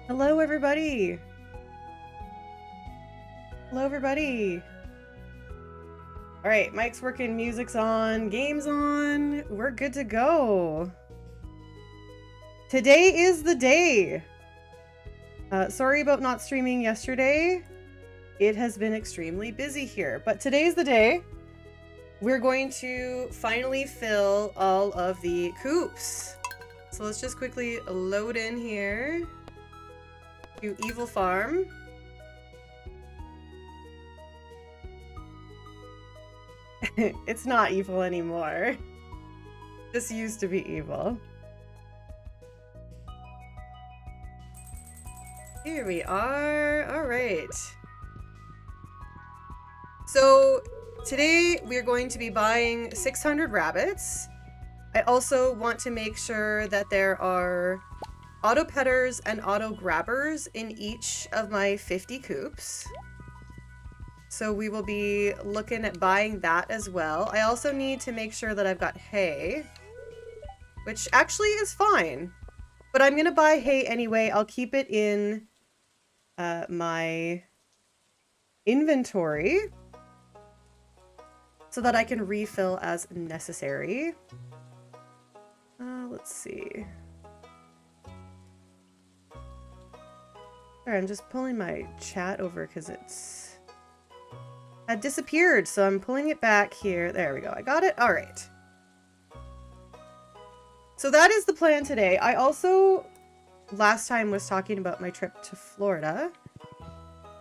Hello, everybody. Hello, everybody. All right, mic's working, music's on, game's on. We're good to go. Today is the day. Sorry about not streaming yesterday. It has been extremely busy here, but today's the day. We're going to finally fill all of the coops. So let's just quickly load in here to Evil Farm. It's not evil anymore. This used to be evil. Here we are. All right. So today we're going to be buying 600 rabbits. I also want to make sure that there are auto petters and auto grabbers in each of my 50 coops. So we will be looking at buying that as well. I also need to make sure that I've got hay, which actually is fine. But I'm going to buy hay anyway. I'll keep it in my inventory so that I can refill as necessary. Let's see. Sorry, I'm just pulling my chat over because it's had disappeared, so I'm pulling it back here. There we go. I got it. All right. So that is the plan today. I also last time was talking about my trip to Florida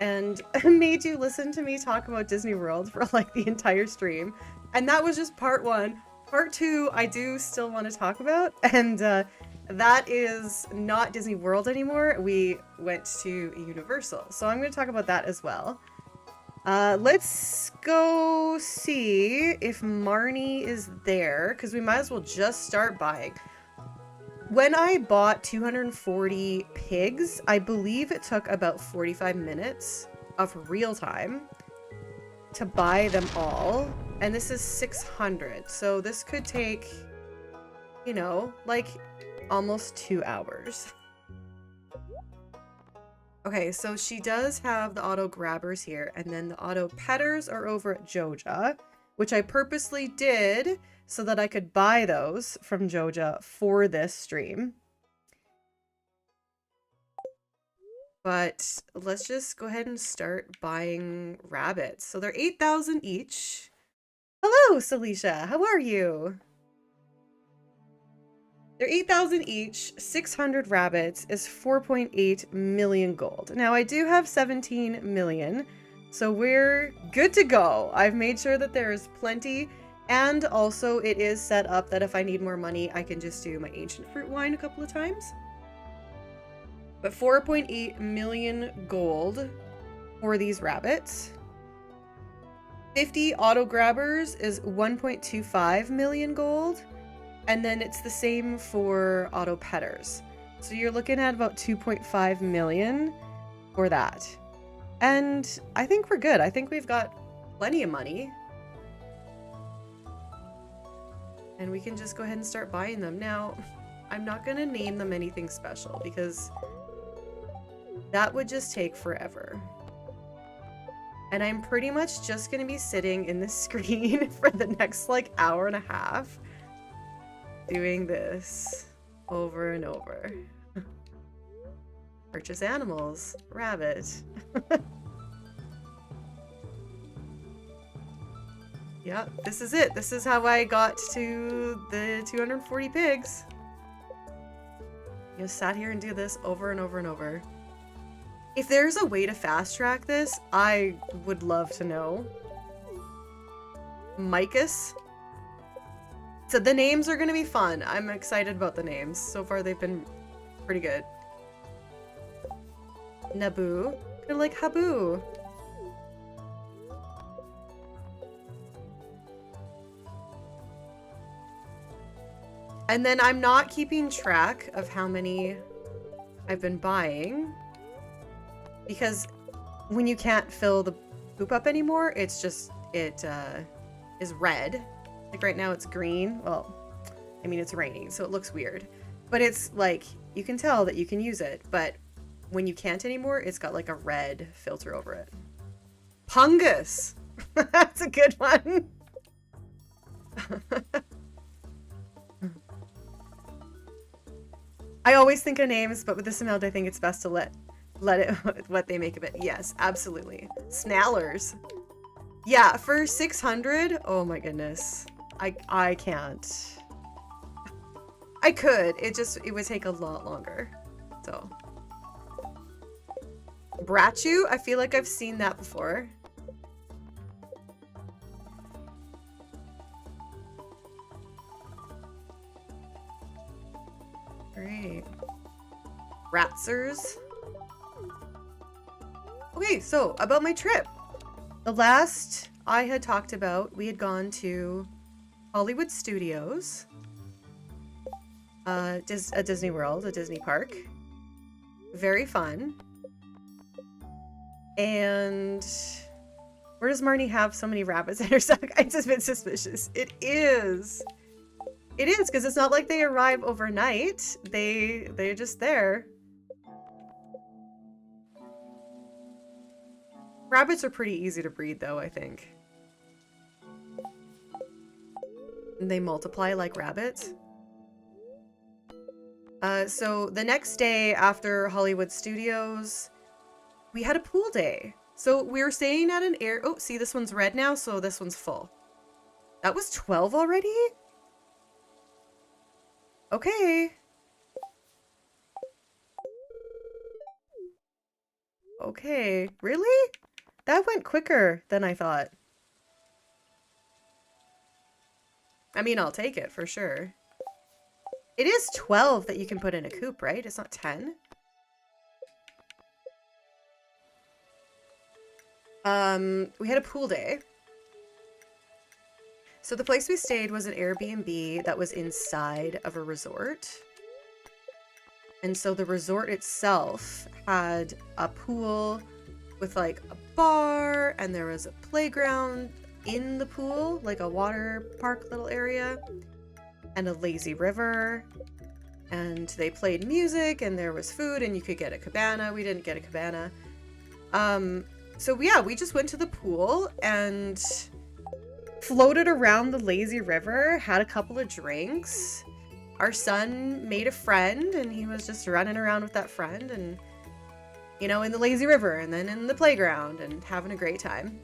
and made you listen to me talk about Disney World for like the entire stream. And that was just part one. Part two, I do still want to talk about, and that is not Disney World anymore. We went to Universal. So I'm going to talk about that as well. Let's go see if Marnie is there, because we might as well just start buying. When I bought 240 pigs, I believe it took about 45 minutes of real time to buy them all. And this is 600. So this could take, you know, like almost 2 hours. Okay, so she does have the auto grabbers here, and then the auto petters are over at Joja, which I purposely did so that I could buy those from Joja for this stream. But let's just go ahead and start buying rabbits. So they're 8,000 each. Hello, Celicia. How are you? They're 8,000 each. 600 rabbits is 4.8 million gold. Now, I do have 17 million, so we're good to go. I've made sure that there is plenty, and also it is set up that if I need more money, I can just do my ancient fruit wine a couple of times. But 4.8 million gold for these rabbits. 50 auto grabbers is 1.25 million gold. And then it's the same for auto petters. So you're looking at about 2.5 million for that. And I think we're good. I think we've got plenty of money. And we can just go ahead and start buying them. Now, I'm not going to name them anything special because that would just take forever. And I'm pretty much just going to be sitting in this screen for the next like hour and a half. Doing this over and over. Purchase animals. Rabbit. Yeah, this is it. This is how I got to the 240 pigs. You just sat here and do this over and over and over. If there's a way to fast track this, I would love to know. Micus. So the names are going to be fun. I'm excited about the names. So far they've been pretty good. Naboo. Kind of like Habu. And then I'm not keeping track of how many I've been buying. Because when you can't fill the poop up anymore, it's just, it is red. Like right now it's green. Well, I mean, it's raining, so it looks weird. But it's like, you can tell that you can use it. But when you can't anymore, it's got like a red filter over it. Pungus! That's a good one. I always think of names, but with this amount, I think it's best to let it what they make of it. Yes, absolutely. Snallers. Yeah, for 600. Oh my goodness, I can't. I could. It would take a lot longer. So, Brachu. I feel like I've seen that before. Great. Ratzers. Okay, so about my trip. The last I had talked about, we had gone to Hollywood Studios, a Disney World, a Disney park. Very fun. And where does Marnie have so many rabbits in her stomach? It's just a bit suspicious. It is. It is, because it's not like they arrive overnight. They're just there. Rabbits are pretty easy to breed, though, I think. And they multiply like rabbits. So the next day after Hollywood Studios, we had a pool day. So we were staying at an air... Oh, see, this one's red now, so this one's full. That was 12 already? Okay. Okay, really? That went quicker than I thought. I mean, I'll take it for sure. It is 12 that you can put in a coop, right? It's not 10. We had a pool day. So the place we stayed was an Airbnb that was inside of a resort. And so the resort itself had a pool with like a bar, and there was a playground in the pool, like a water park little area, and a lazy river. And they played music, and there was food, and you could get a cabana. We didn't get a cabana. So yeah, we just went to the pool and floated around the lazy river, had a couple of drinks. Our son made a friend, and he was just running around with that friend, and you know, in the lazy river, and then in the playground, and having a great time.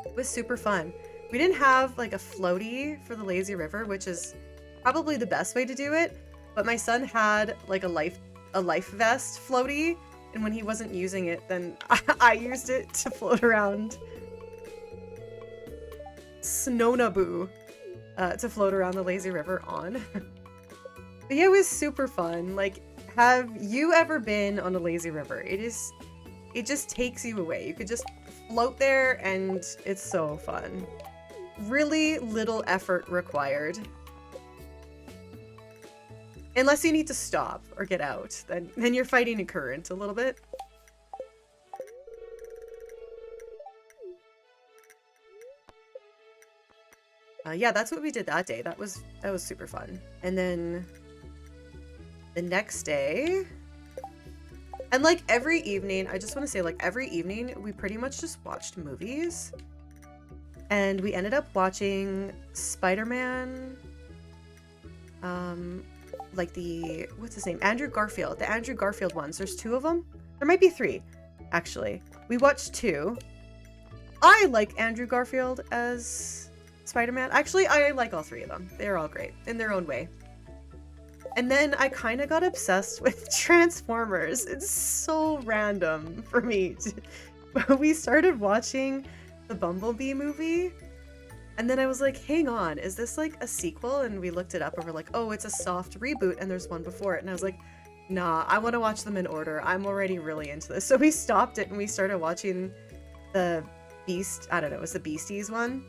It was super fun. We didn't have like a floaty for the lazy river, which is probably the best way to do it, but my son had like a life vest floaty, and when he wasn't using it, then I used it to float around Snownabu, to float around the lazy river on. But yeah, it was super fun. Like, have you ever been on a lazy river? It just takes you away. You could just float there, and it's so fun. Really little effort required. Unless you need to stop or get out, then you're fighting a current a little bit. Yeah, that's what we did that day. That was super fun. And then the next day, and like every evening, I just want to say, like every evening, we pretty much just watched movies. And we ended up watching Spider-Man, like what's his name? Andrew Garfield. The Andrew Garfield ones. There's 2 of them. There might be 3, actually. We watched 2. I like Andrew Garfield as Spider-Man. Actually, I like all 3 of them. They're all great in their own way. And then I kind of got obsessed with Transformers. It's so random for me. We started watching the Bumblebee movie, and then I was like, hang on, is this like a sequel? And we looked it up, and we're like, oh, it's a soft reboot, and there's one before it. And I was like, nah, I want to watch them in order. I'm already really into this. So we stopped it, and we started watching the it was the Beasties one.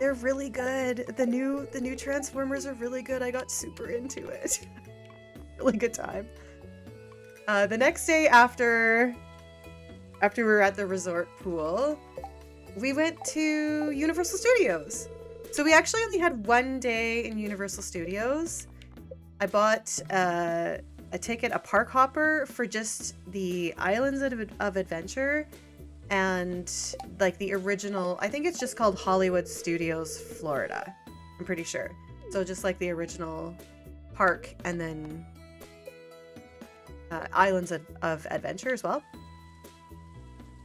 They're really good. The new Transformers are really good. I got super into it. Really good time. The next day after we were at the resort pool, we went to Universal Studios. So we actually only had one day in Universal Studios. I bought a ticket, a park hopper for just the Islands of Adventure and like the original, I think it's just called Hollywood Studios Florida. I'm pretty sure. So just like the original park and then Islands of Adventure as well.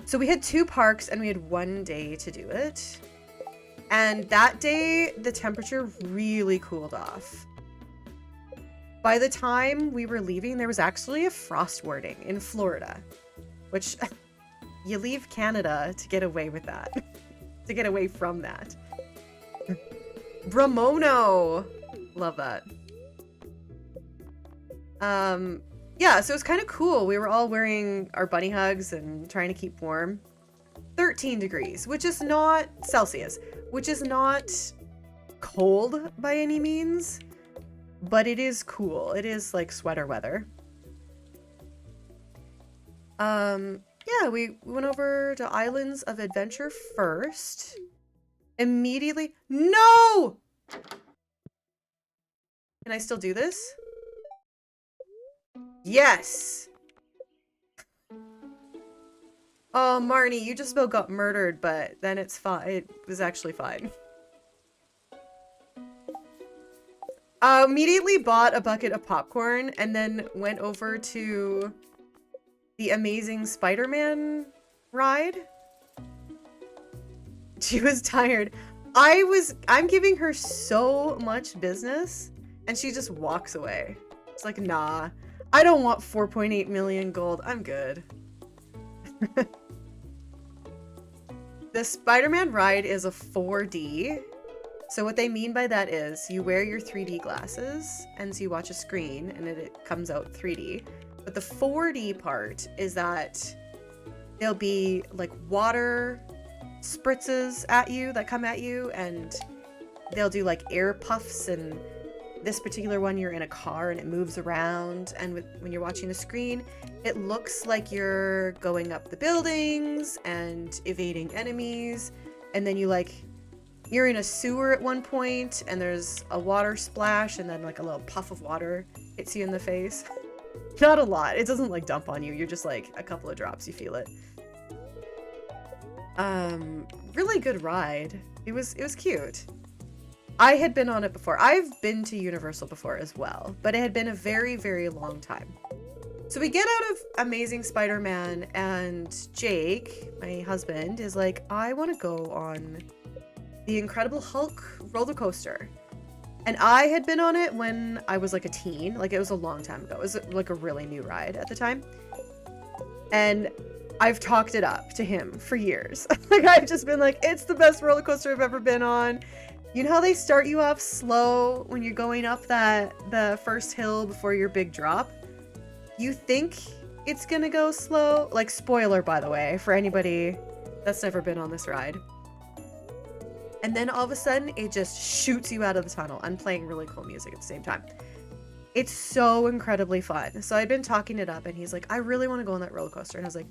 So we had 2 parks and we had 1 day to do it. And that day, the temperature really cooled off. By the time we were leaving, there was actually a frost warning in Florida, which you leave Canada to get away with that, to get away from that. Bramono! Love that. Yeah, so it's kind of cool. We were all wearing our bunny hugs and trying to keep warm. 13 degrees, which is not Celsius, which is not cold by any means, but it is cool. It is like sweater weather. Yeah, we went over to Islands of Adventure first. Immediately. No! Can I still do this? Yes! Oh, Marnie, you just about got murdered, but then it's fine. It was actually fine. Immediately bought a bucket of popcorn and then went over to the Amazing Spider-Man ride. She was tired. I'm giving her so much business and she just walks away. It's like, nah, I don't want 4.8 million gold. I'm good. The Spider-Man ride is a 4D. So what they mean by that is you wear your 3D glasses and so you watch a screen and it comes out 3D. But the 4D part is that there'll be like water spritzes at you that come at you and they'll do like air puffs, and this particular one you're in a car and it moves around, and when you're watching the screen it looks like you're going up the buildings and evading enemies, and then you're in a sewer at one point and there's a water splash and then like a little puff of water hits you in the face. Not a lot. It doesn't like dump on you. You're just like a couple of drops. You feel it. Really good ride. It was cute. I had been on it before. I've been to Universal before as well, but it had been a very, very long time. So we get out of Amazing Spider-Man and Jake, my husband, is like, I want to go on the Incredible Hulk roller coaster. And I had been on it when I was like a teen. Like it was a long time ago. It was like a really new ride at the time. And I've talked it up to him for years. Like I've just been like, it's the best roller coaster I've ever been on. You know how they start you off slow when you're going up the first hill before your big drop? You think it's gonna go slow? Like, spoiler, by the way, for anybody that's never been on this ride. And then all of a sudden, it just shoots you out of the tunnel and playing really cool music at the same time. It's so incredibly fun. So I'd been talking it up and he's like, I really want to go on that roller coaster. And I was like,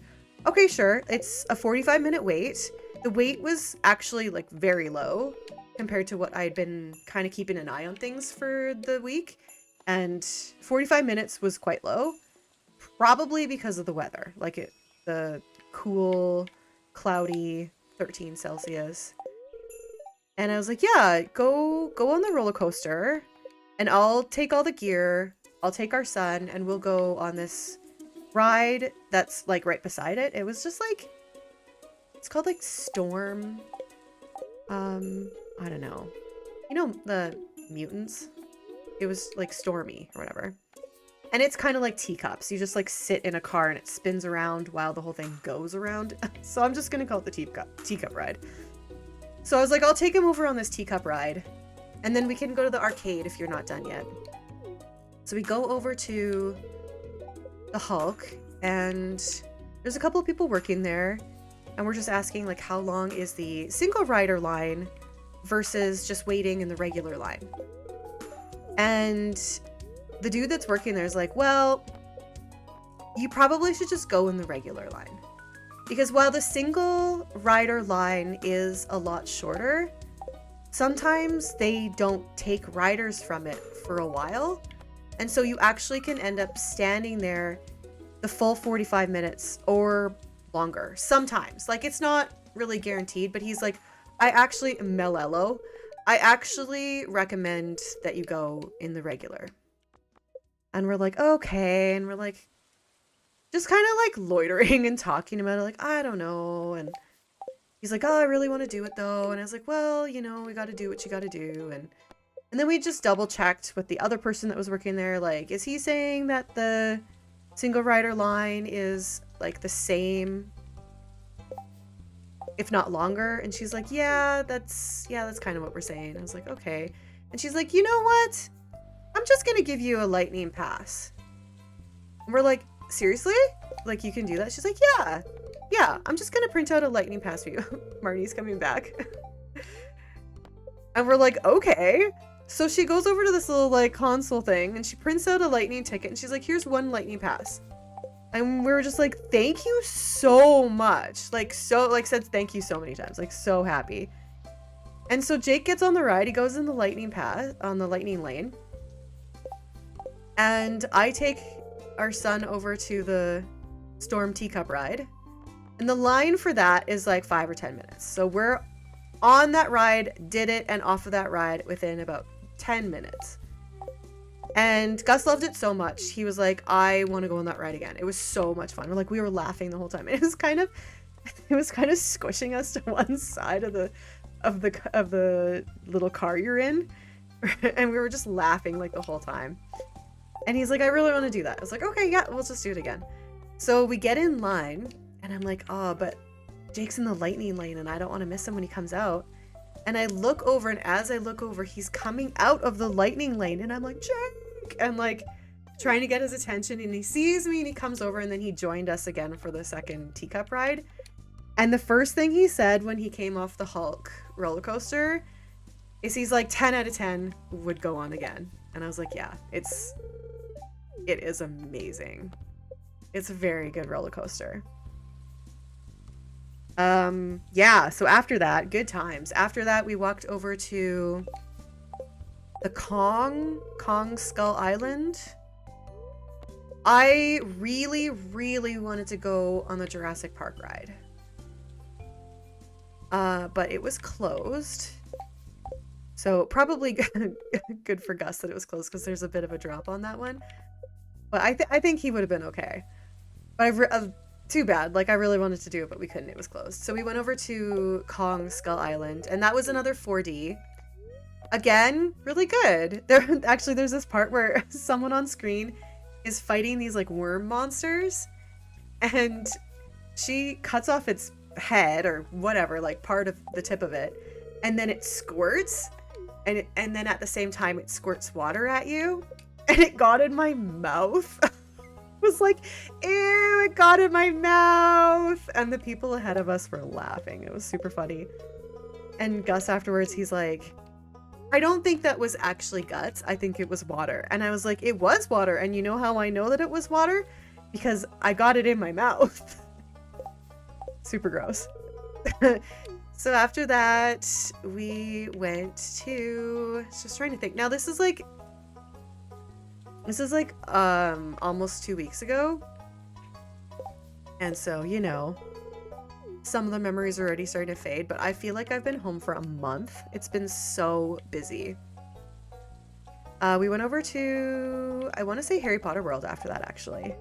okay, sure. It's a 45-minute wait. The wait was actually like very low compared to what I had been kind of keeping an eye on things for the week. And 45 minutes was quite low, probably because of the weather. Like the cool, cloudy 13 Celsius. And I was like, yeah, go on the roller coaster and I'll take all the gear. I'll take our son and we'll go on this ride that's like right beside it. It was just like, it's called like Storm. I don't know. You know, the mutants? It was like Stormy or whatever. And it's kind of like teacups. You just like sit in a car and it spins around while the whole thing goes around. So I'm just going to call it the teacup ride. So I was like, I'll take him over on this teacup ride. And then we can go to the arcade if you're not done yet. So we go over to the Hulk and there's a couple of people working there. And we're just asking like, how long is the single rider line versus just waiting in the regular line? And the dude that's working there is like, well, you probably should just go in the regular line. Because while the single rider line is a lot shorter, sometimes they don't take riders from it for a while. And so you actually can end up standing there the full 45 minutes or longer sometimes. Like, it's not really guaranteed, but he's like, Melello, I actually recommend that you go in the regular. And we're like, okay. And we're like, just kind of like loitering and talking about it. Like, I don't know. And he's like, oh, I really want to do it though. And I was like, well, you know, we got to do what you got to do. And then we just double checked with the other person that was working there. Like, is he saying that the single rider line is like the same, if not longer? And she's like, yeah, that's kind of what we're saying. I was like, okay. And she's like, you know what? I'm just going to give you a lightning pass. And we're like, seriously? Like, you can do that? She's like, yeah, I'm just going to print out a lightning pass for you. Marnie's coming back. And we're like, okay. So she goes over to this little like console thing and she prints out a lightning ticket and she's like, here's one lightning pass. And we were just like, thank you so much. Like, said thank you so many times. Like, so happy. And so Jake gets on the ride. He goes in the lightning path on the lightning lane. And I take our son over to the Storm Teacup ride. And the line for that is like 5 or 10 minutes. So we're on that ride, did it, and off of that ride within about 10 minutes. And Gus loved it so much. He was like, I want to go on that ride again. It was so much fun. We were laughing the whole time. It was kind of squishing us to one side of the little car you're in. And we were just laughing like the whole time. And he's like, I really want to do that. I was like, okay, yeah, we'll just do it again. So we get in line and I'm like, oh, but Jake's in the lightning lane and I don't want to miss him when he comes out. And I look over, and as I look over, he's coming out of the lightning lane and I'm like, Jake! And like trying to get his attention, and he sees me and he comes over, and then he joined us again for the second teacup ride. And the first thing he said when he came off the Hulk roller coaster is he's like, 10 out of 10 would go on again. And I was like, yeah, it is amazing. It's a very good roller coaster. Yeah, so after that, good times. After that, we walked over to the Kong Skull Island. I really, really wanted to go on the Jurassic Park ride. But it was closed. So probably good for Gus that it was closed, because there's a bit of a drop on that one. But I think he would have been okay. But too bad. Like, I really wanted to do it, but we couldn't. It was closed. So we went over to Kong Skull Island, and that was another 4D. Again, really good. There's this part where someone on screen is fighting these like worm monsters, and she cuts off its head or whatever, like part of the tip of it, and then it squirts, and then at the same time it squirts water at you, and it got in my mouth. Was like, ew, it got in my mouth. And the people ahead of us were laughing. It was super funny. And Gus afterwards, he's like, I don't think that was actually guts. I think it was water. And I was like, it was water. And you know how I know that it was water? Because I got it in my mouth. Super gross. So after that, we went to, just trying to think. Now this is like almost 2 weeks ago. And so, you know, some of the memories are already starting to fade, but I feel like I've been home for a month. It's been so busy. We went over to, I want to say Harry Potter World after that, actually.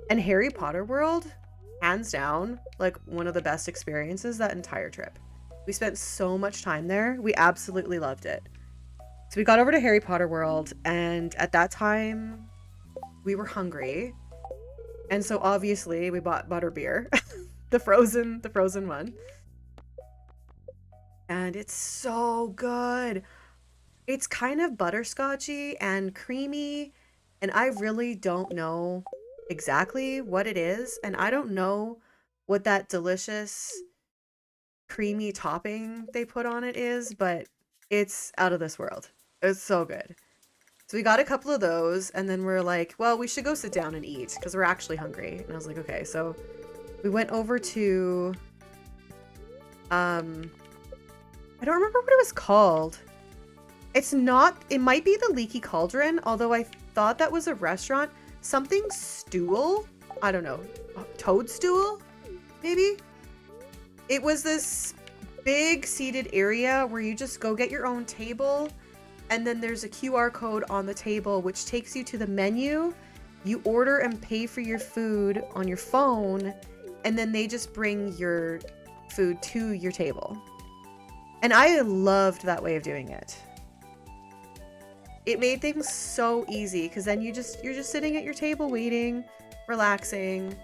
And Harry Potter World, hands down, like one of the best experiences that entire trip. We spent so much time there. We absolutely loved it. So we got over to Harry Potter World, and at that time, we were hungry. And so obviously we bought butterbeer, the frozen one. And it's so good. It's kind of butterscotchy and creamy, and I really don't know exactly what it is. And I don't know what that delicious creamy topping they put on it is, but it's out of this world. It's so good. So we got a couple of those, and then we're like, well, we should go sit down and eat because we're actually hungry. And I was like, okay. So we went over to, I don't remember what it was called. It's not, it might be the Leaky Cauldron, although I thought that was a restaurant. Something stool? I don't know. Toadstool? Maybe? It was this big seated area where you just go get your own table, and then there's a QR code on the table which takes you to the menu. You order and pay for your food on your phone, and then they just bring your food to your table. And I loved that way of doing it. It made things so easy, because then you're just sitting at your table waiting, relaxing,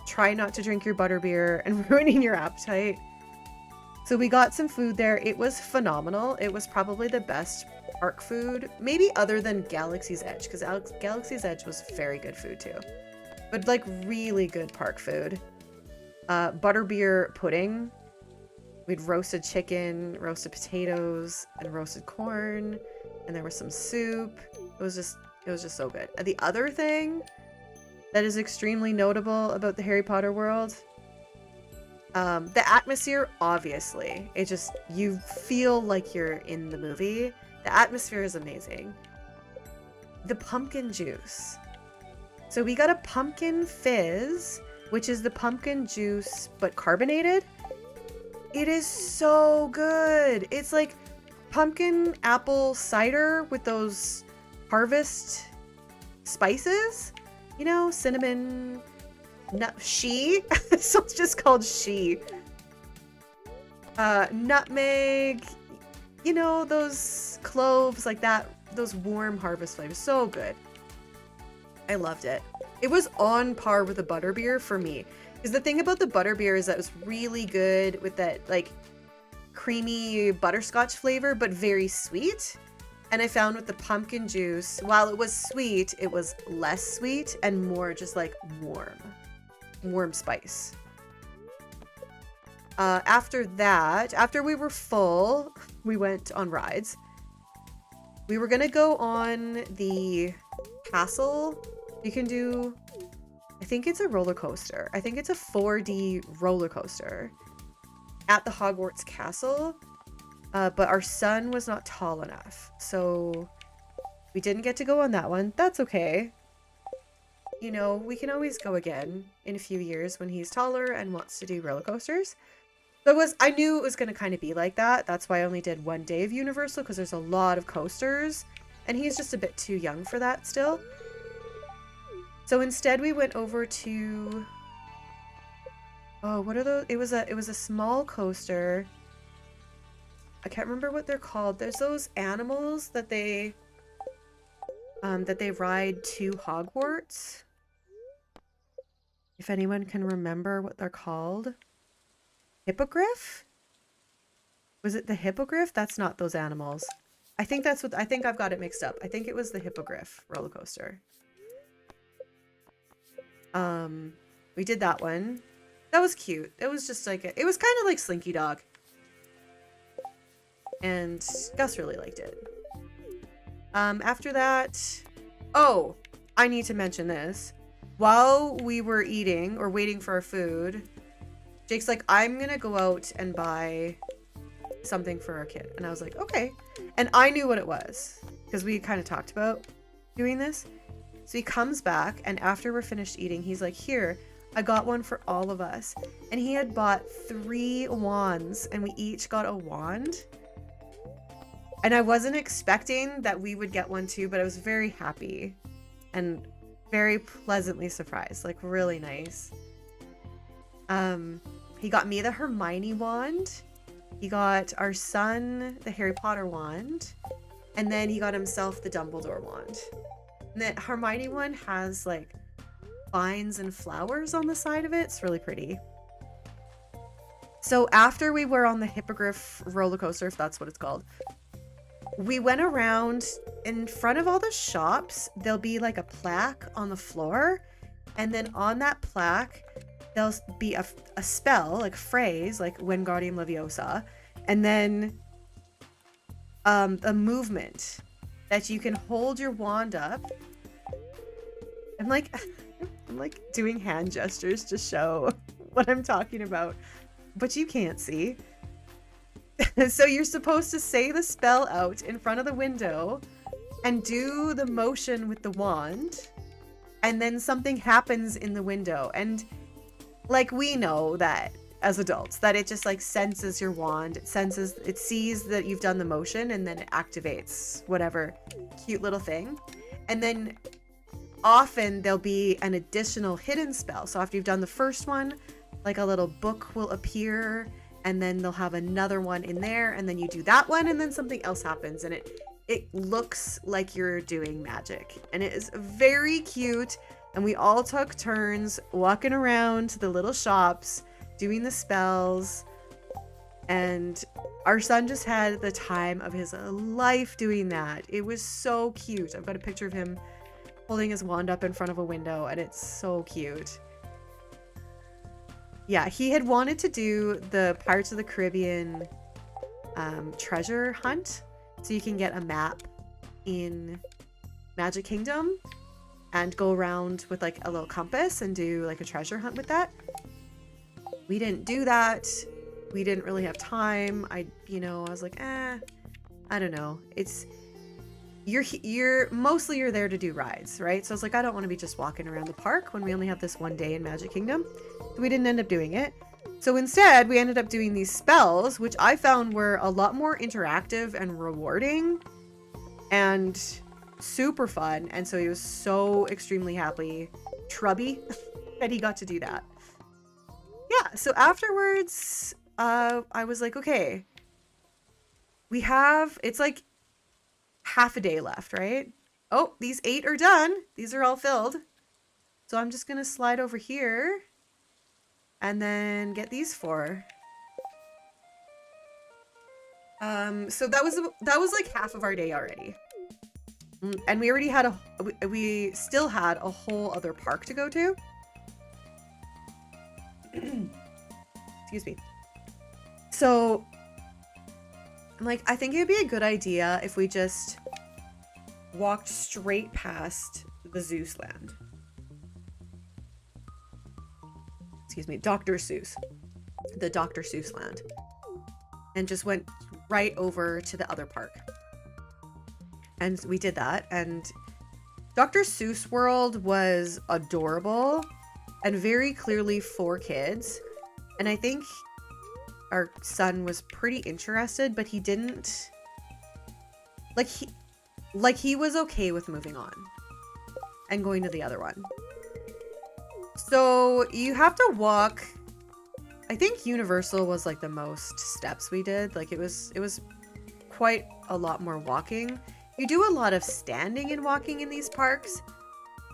try not to drink your butterbeer and ruining your appetite. So we got some food there. It was phenomenal. It was probably the best park food, maybe other than Galaxy's Edge, because Galaxy's Edge was very good food too. But like really good park food. Butterbeer pudding. We'd roasted chicken, roasted potatoes, and roasted corn, and there was some soup. It was just so good. And the other thing that is extremely notable about the Harry Potter world, the atmosphere, obviously. It just, you feel like you're in the movie. The atmosphere is amazing. The pumpkin juice. So we got a pumpkin fizz, which is the pumpkin juice but carbonated. It is so good. It's like pumpkin apple cider with those harvest spices. You know, cinnamon, she. So it's just called she. Nutmeg. You know, those cloves, like that. Those warm harvest flavors. So good. I loved it. It was on par with the butterbeer for me. Because the thing about the butterbeer is that it was really good with that, like, creamy butterscotch flavor, but very sweet. And I found with the pumpkin juice, while it was sweet, it was less sweet and more just like warm spice. After that, after we were full, we went on rides. We were gonna go on the castle. You can do, I think it's a roller coaster. I think it's a 4D roller coaster at the Hogwarts castle. But our son was not tall enough, so we didn't get to go on that one. That's okay. You know, we can always go again in a few years when he's taller and wants to do roller coasters. So I knew it was going to kind of be like that. That's why I only did one day of Universal, because there's a lot of coasters, and he's just a bit too young for that still. So instead we went over to, oh, what are those? It was a small coaster. I can't remember what they're called. There's those animals that they ride to Hogwarts. If anyone can remember what they're called. Hippogriff? Was it the hippogriff? That's not those animals. I think I've got it mixed up. I think it was the hippogriff roller coaster. We did that one. That was cute. It was just like it was kind of like Slinky Dog. And Gus really liked it. After that, oh, I need to mention this. While we were eating or waiting for our food, Jake's like, I'm gonna go out and buy something for our kid. And I was like, okay. And I knew what it was because we kind of talked about doing this. So he comes back, and after we're finished eating, he's like, here, I got one for all of us. And he had bought 3 wands, and we each got a wand. And I wasn't expecting that we would get one too, but I was very happy and very pleasantly surprised. Like, really nice. He got me the Hermione wand. He got our son the Harry Potter wand. And then he got himself the Dumbledore wand. And the Hermione one has, like, vines and flowers on the side of it. It's really pretty. So after we were on the Hippogriff roller coaster, if that's what it's called, we went around. In front of all the shops, there'll be like a plaque on the floor, and then on that plaque there'll be a spell, like a phrase, like Wingardium Leviosa, and then a movement that you can hold your wand up. I'm like doing hand gestures to show what I'm talking about, but you can't see. So you're supposed to say the spell out in front of the window and do the motion with the wand, and then something happens in the window. And like, we know that as adults that it just like senses your wand, it sees that you've done the motion, and then it activates whatever cute little thing. And then often there'll be an additional hidden spell. So after you've done the first one, like a little book will appear, and then they'll have another one in there, and then you do that one, and then something else happens, and it looks like you're doing magic. And it is very cute. And we all took turns walking around to the little shops doing the spells, and our son just had the time of his life doing that. It was so cute. I've got a picture of him holding his wand up in front of a window, and it's so cute. Yeah, he had wanted to do the Pirates of the Caribbean treasure hunt, so you can get a map in Magic Kingdom and go around with like a little compass and do like a treasure hunt with that. We didn't do that. We didn't really have time. I was like, I don't know. You're mostly there to do rides, right? So I was like, I don't want to be just walking around the park when we only have this one day in Magic Kingdom. So we didn't end up doing it. So instead, we ended up doing these spells, which I found were a lot more interactive and rewarding and super fun. And so he was so extremely happy, Trubby, that he got to do that. Yeah, so afterwards, I was like, okay, it's like half a day left, right? Oh, these 8 are done. These are all filled. So I'm just gonna slide over here and then get these 4. So that was like half of our day already. And we already had we still had a whole other park to go to. Excuse me. So I'm like, I think it'd be a good idea if we just walked straight past the Zeus land. Excuse me, Dr. Seuss. The Dr. Seuss land. And just went right over to the other park. And we did that, and Dr. Seuss World was adorable and very clearly for kids. And I think our son was pretty interested, but he didn't he was okay with moving on and going to the other one. So you have to walk. I think Universal was like the most steps we did. Like it was quite a lot more walking. You do a lot of standing and walking in these parks,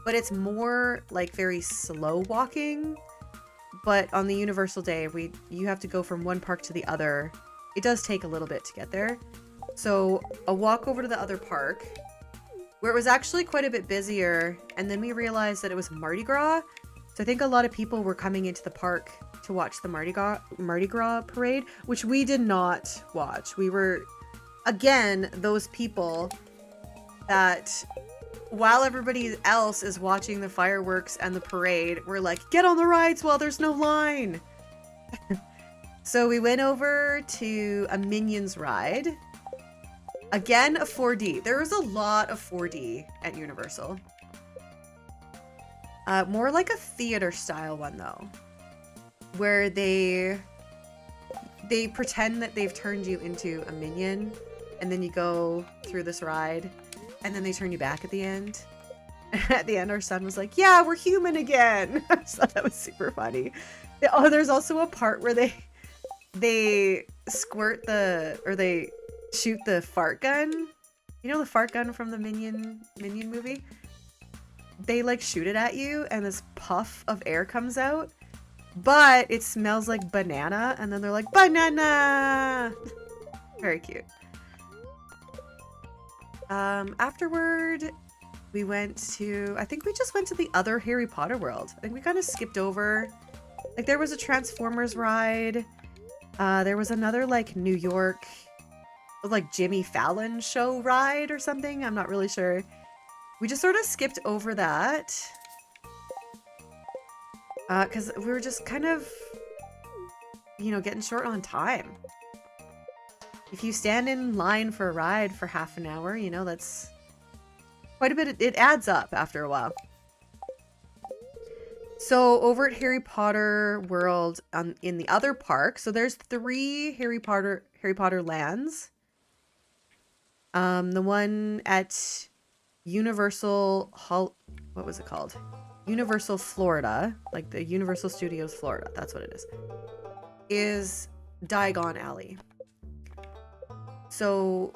but it's more like very slow walking. But on the Universal Day, you have to go from one park to the other. It does take a little bit to get there. So a walk over to the other park, where it was actually quite a bit busier, and then we realized that it was Mardi Gras. So I think a lot of people were coming into the park to watch the Mardi Gras parade, which we did not watch. We were, again, those people that while everybody else is watching the fireworks and the parade, we're like, get on the rides while there's no line. So we went over to a Minions ride. Again, a 4D. There was a lot of 4D at Universal. More like a theater style one though, where they pretend that they've turned you into a minion, and then you go through this ride, and then they turn you back at the end. At the end, our son was like, yeah, we're human again. I just thought that was super funny. Oh, there's also a part where they squirt they shoot the fart gun. You know the fart gun from the Minion movie? They like shoot it at you, and this puff of air comes out, but it smells like banana, and then they're like, banana! Very cute. Afterward, we I think we just went to the other Harry Potter world. I think we kind of skipped over. Like, there was a Transformers ride. There was another, like, New York, like, Jimmy Fallon show ride or something. I'm not really sure. We just sort of skipped over that. Because we were just kind of, getting short on time. if you stand in line for a ride for half an hour, you know, that's quite a bit. It adds up after a while. So over at Harry Potter World in the other park, so there's 3 Harry Potter lands. The one at Universal what was it called? Universal Florida, like the Universal Studios Florida, that's what it is Diagon Alley. So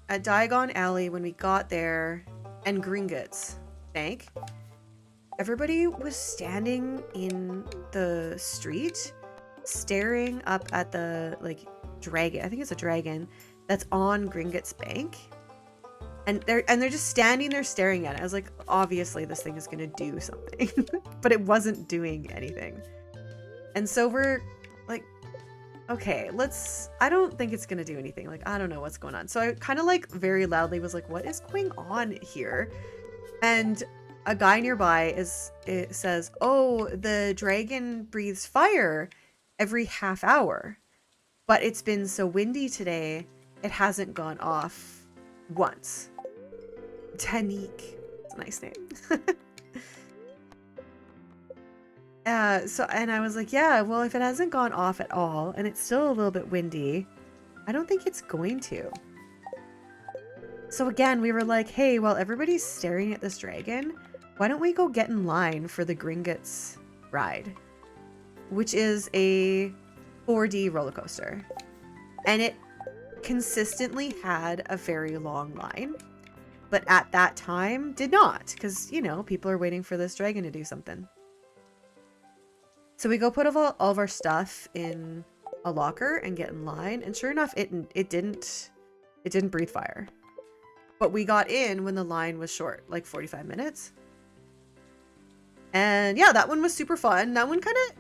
at Diagon Alley, when we got there, and Gringotts Bank, everybody was standing in the street, staring up at the, like, dragon. I think it's a dragon that's on Gringotts Bank. And they're just standing there staring at it. I was like, obviously this thing is gonna do something. But it wasn't doing anything. And so we're like, okay, I don't think it's gonna do anything. Like, I don't know what's going on. So I kind of like very loudly was like, what is going on here? And a guy nearby says, oh, the dragon breathes fire every half hour. But it's been so windy today, it hasn't gone off once. Tanique. It's a nice name. And I was like, yeah, well, if it hasn't gone off at all and it's still a little bit windy, I don't think it's going to. So again, we were like, hey, while everybody's staring at this dragon, why don't we go get in line for the Gringotts ride, which is a 4D roller coaster. And it consistently had a very long line, but at that time did not, because, you know, people are waiting for this dragon to do something. So we go put all of our stuff in a locker and get in line, and sure enough, it didn't breathe fire. But we got in when the line was short, like 45 minutes. And yeah, that one was super fun. That one kind of,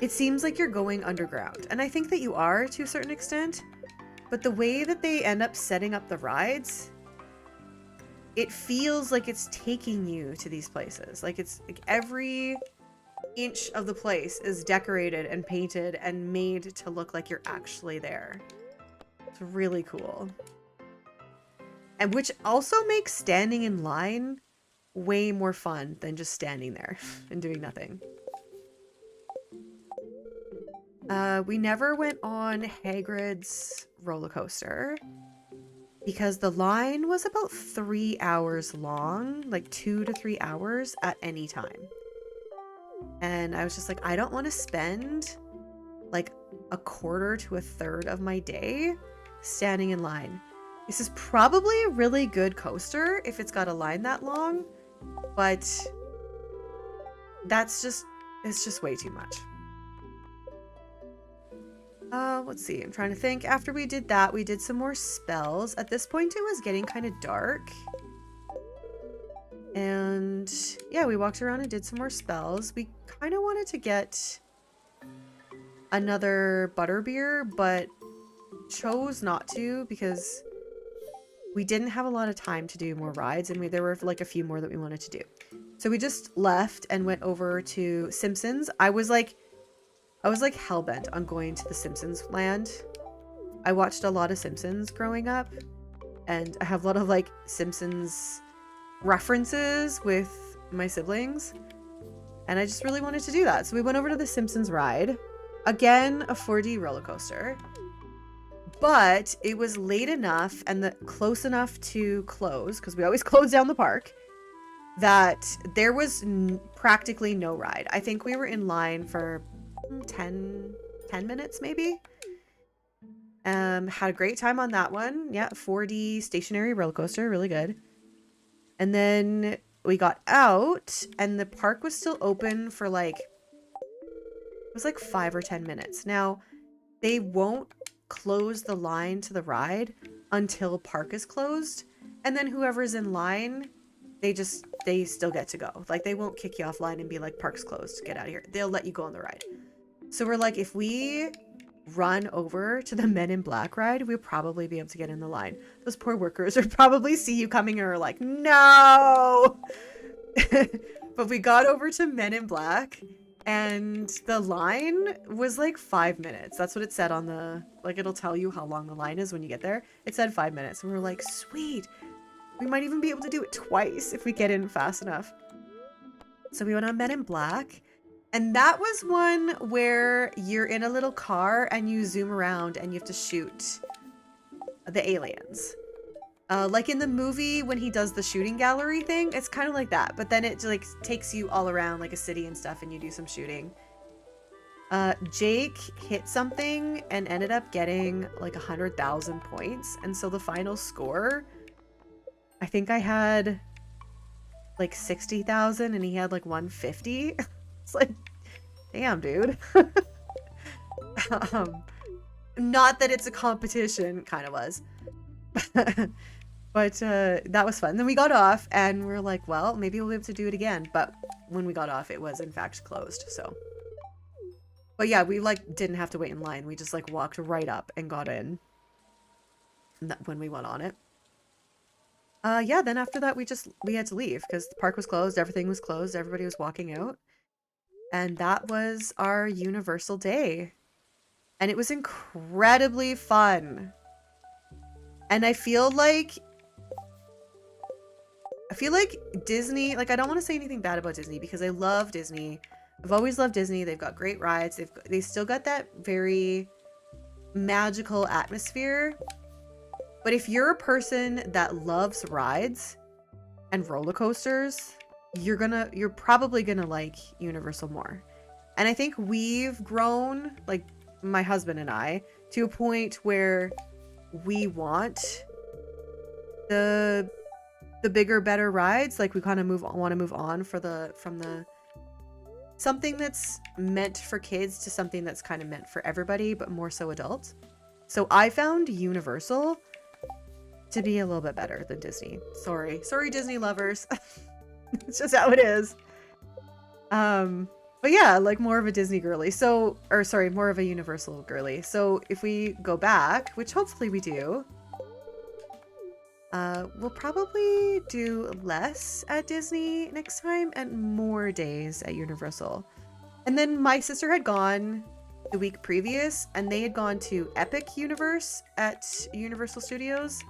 it seems like you're going underground. And I think that you are to a certain extent. But the way that they end up setting up the rides, it feels like it's taking you to these places. Like, it's like every inch of the place is decorated and painted and made to look like you're actually there. It's really cool. And which also makes standing in line way more fun than just standing there and doing nothing. We never went on Hagrid's roller coaster because the line was about 3 hours long, like 2 to 3 hours at any time. And I was just like, I don't want to spend like a quarter to a third of my day standing in line. This is probably a really good coaster if it's got a line that long, but it's just way too much. Let's see. I'm trying to think. After we did that, we did some more spells. At this point, it was getting kind of dark. And yeah, we walked around and did some more spells. We kind of wanted to get another butterbeer, but chose not to because we didn't have a lot of time to do more rides, and there were like a few more that we wanted to do. So we just left and went over to Simpsons. I was like hellbent on going to the Simpsons land. I watched a lot of Simpsons growing up, and I have a lot of like Simpsons references with my siblings, and I just really wanted to do that. So we went over to the Simpsons ride. Again, a 4D roller coaster. But it was late enough and close enough to close, because we always close down the park, that there was practically no ride. I think we were in line for 10 minutes maybe. Had a great time on that one. Yeah, 4D stationary roller coaster, really good. And then we got out and the park was still open for like, it was like 5 or 10 minutes. Now, they won't close the line to the ride until park is closed, and then whoever's in line, they still get to go. Like, they won't kick you off line and be like, park's closed, get out of here. They'll let you go on the ride. So we're like, if we run over to the Men in Black ride, we'll probably be able to get in the line. Those poor workers would probably see you coming and are like, no. But we got over to Men in Black, And the line was like 5 minutes. That's what it said on the, like, it'll tell you how long the line is when you get there. It said 5 minutes. And we were like, sweet. We might even be able to do it twice if we get in fast enough. So we went on Men in Black. And that was one where you're in a little car and you zoom around and you have to shoot the aliens. Like in the movie when he does the shooting gallery thing, it's kind of like that. But then it like takes you all around like a city and stuff and you do some shooting. Jake hit something and ended up getting like 100,000 points. And so the final score, I think I had like 60,000 and he had like 150. It's like, damn, dude. Not that it's a competition, kind of was. But that was fun. Then we got off and we were like, well, maybe we'll be able to do it again. But when we got off, it was in fact closed. So, but yeah, we like didn't have to wait in line. We just like walked right up and got in when we went on it. Yeah, then after that, we had to leave because the park was closed. Everything was closed. Everybody was walking out. And that was our Universal day. And it was incredibly fun. And I feel like Disney, like I don't want to say anything bad about Disney because I love Disney. I've always loved Disney. They've got great rides. They still got that very magical atmosphere. But if you're a person that loves rides and roller coasters, you're probably gonna like Universal more. And I think we've grown, like my husband and I, to a point where we want the bigger, better rides. Like we kind of want to move on from the something that's meant for kids to something that's kind of meant for everybody, but more so adults. So I found Universal to be a little bit better than Disney. Sorry, Disney lovers. It's just how it is. But yeah, like more of a Disney girly. So, or sorry, more of a Universal girly. So if we go back, which hopefully we do, we'll probably do less at Disney next time and more days at Universal. And then my sister had gone the week previous and they had gone to Epic Universe at Universal Studios.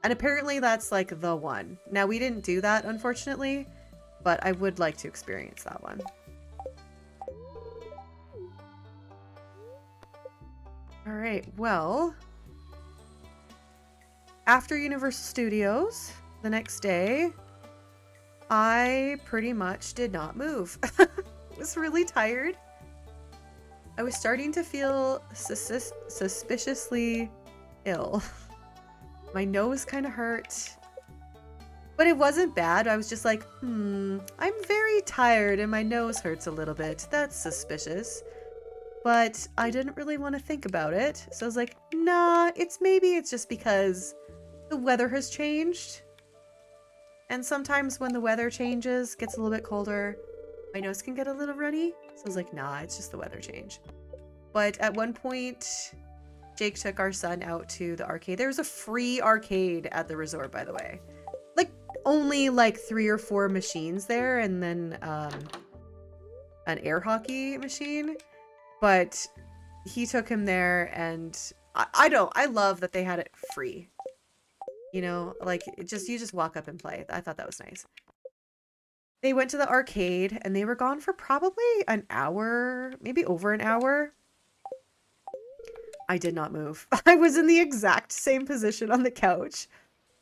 And apparently that's like the one. Now we didn't do that, unfortunately, but I would like to experience that one. All right, well, after Universal Studios, the next day, I pretty much did not move. I was really tired. I was starting to feel suspiciously ill. My nose kind of hurt. But it wasn't bad. I was just like, I'm very tired and my nose hurts a little bit. That's suspicious. But I didn't really want to think about it. So I was like, nah, maybe it's just because the weather has changed. And sometimes when the weather changes, gets a little bit colder, my nose can get a little runny. So I was like, nah, it's just the weather change. But at one point, Jake took our son out to the arcade. There was a free arcade at the resort, by the way. Like, only like 3 or 4 machines there, and then an air hockey machine. But he took him there, and I love that they had it free. You know, like, you just walk up and play. I thought that was nice. They went to the arcade, and they were gone for probably an hour, maybe over an hour. I did not move. I was in the exact same position on the couch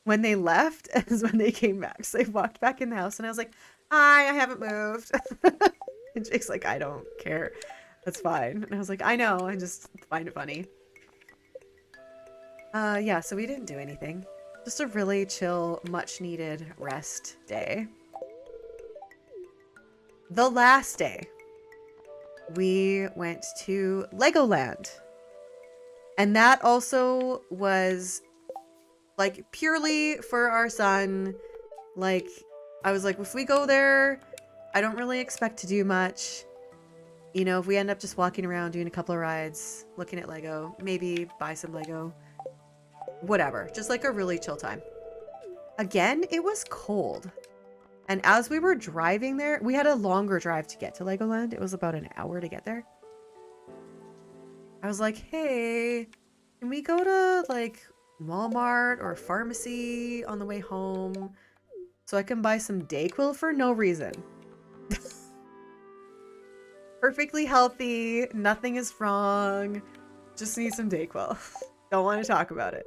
when they left as when they came back. So they walked back in the house and I was like, hi, I haven't moved. And Jake's like, I don't care. That's fine. And I was like, I know. I just find it funny. Yeah, so we didn't do anything. Just a really chill, much needed rest day. The last day, we went to Legoland. And that also was like purely for our son. Like, I was like, if we go there, I don't really expect to do much. You know, if we end up just walking around, doing a couple of rides, looking at Lego, maybe buy some Lego, whatever. Just like a really chill time. Again, it was cold. And as we were driving there, we had a longer drive to get to Legoland. It was about an hour to get there. I was like, hey, can we go to like Walmart or pharmacy on the way home so I can buy some Dayquil for no reason? Perfectly healthy, nothing is wrong. Just need some Dayquil. Don't want to talk about it.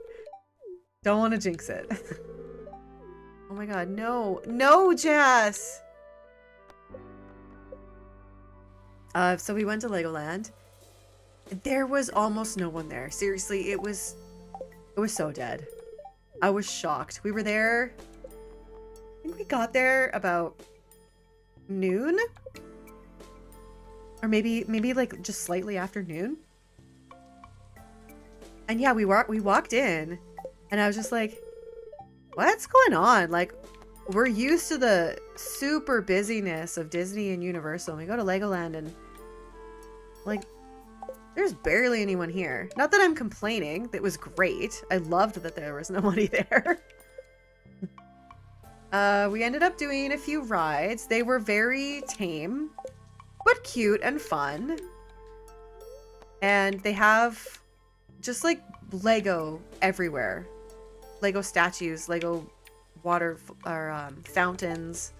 Don't want to jinx it. Oh my god, no. No, Jess! So we went to Legoland. There was almost no one there. Seriously, it was so dead. I was shocked. We were there, I think we got there about noon? Or maybe like just slightly after noon. And yeah, we walked in and I was just like, what's going on? Like, we're used to the super busyness of Disney and Universal. And we go to Legoland and like, there's barely anyone here. Not that I'm complaining. That was great. I loved that there was nobody there. We ended up doing a few rides. They were very tame, but cute and fun. And they have just like Lego everywhere. Lego statues, Lego water or fountains,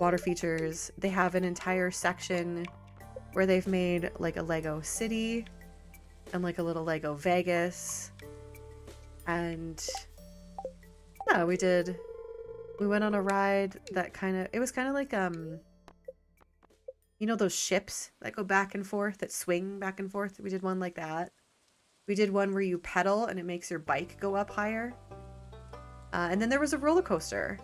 water features. They have an entire section where they've made like a Lego city and like a little Lego Vegas. And yeah, we went on a ride that it was kind of like, you know, those ships that go back and forth, that swing back and forth? We did one like that. We did one where you pedal and it makes your bike go up higher. And then there was a roller coaster.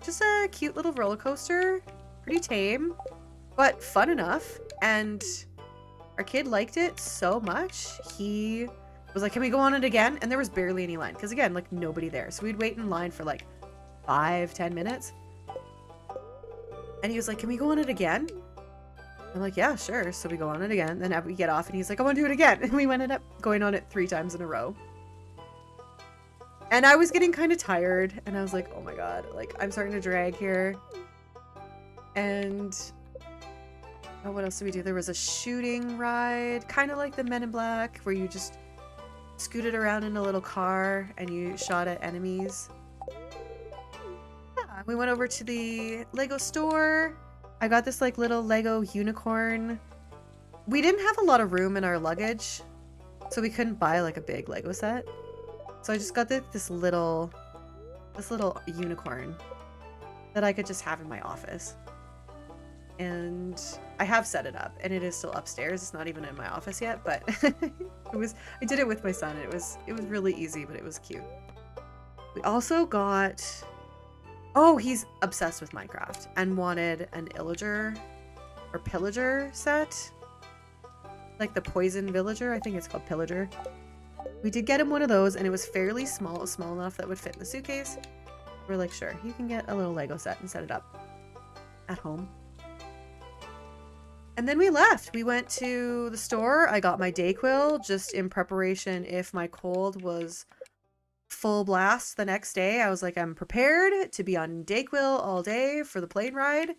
Just a cute little roller coaster. Pretty tame, but fun enough. And our kid liked it so much. He was like, can we go on it again? And there was barely any line. Because again, like nobody there. So we'd wait in line for like 5-10 minutes. And he was like, can we go on it again? I'm like, yeah, sure. So we go on it again. Then we get off and he's like, I want to do it again. And we ended up going on it 3 times in a row. And I was getting kind of tired. And I was like, oh my god, like I'm starting to drag here. And oh, what else did we do? There was a shooting ride, kind of like the Men in Black, where you just scooted around in a little car and you shot at enemies. Yeah, we went over to the Lego store. I got this like little Lego unicorn. We didn't have a lot of room in our luggage, so we couldn't buy like a big Lego set. So I just got this little unicorn that I could just have in my office. And I have set it up and it is still upstairs. It's not even in my office yet, but I did it with my son. It was really easy, but it was cute. We also got, oh, he's obsessed with Minecraft and wanted an Illager or Pillager set. Like the Poison Villager, I think it's called Pillager. We did get him one of those and it was fairly small. It was small enough that would fit in the suitcase. We're like, sure, you can get a little Lego set and set it up at home. And then we left. We went to the store. I got my Dayquil just in preparation if my cold was full blast the next day. I was like, I'm prepared to be on Dayquil all day for the plane ride.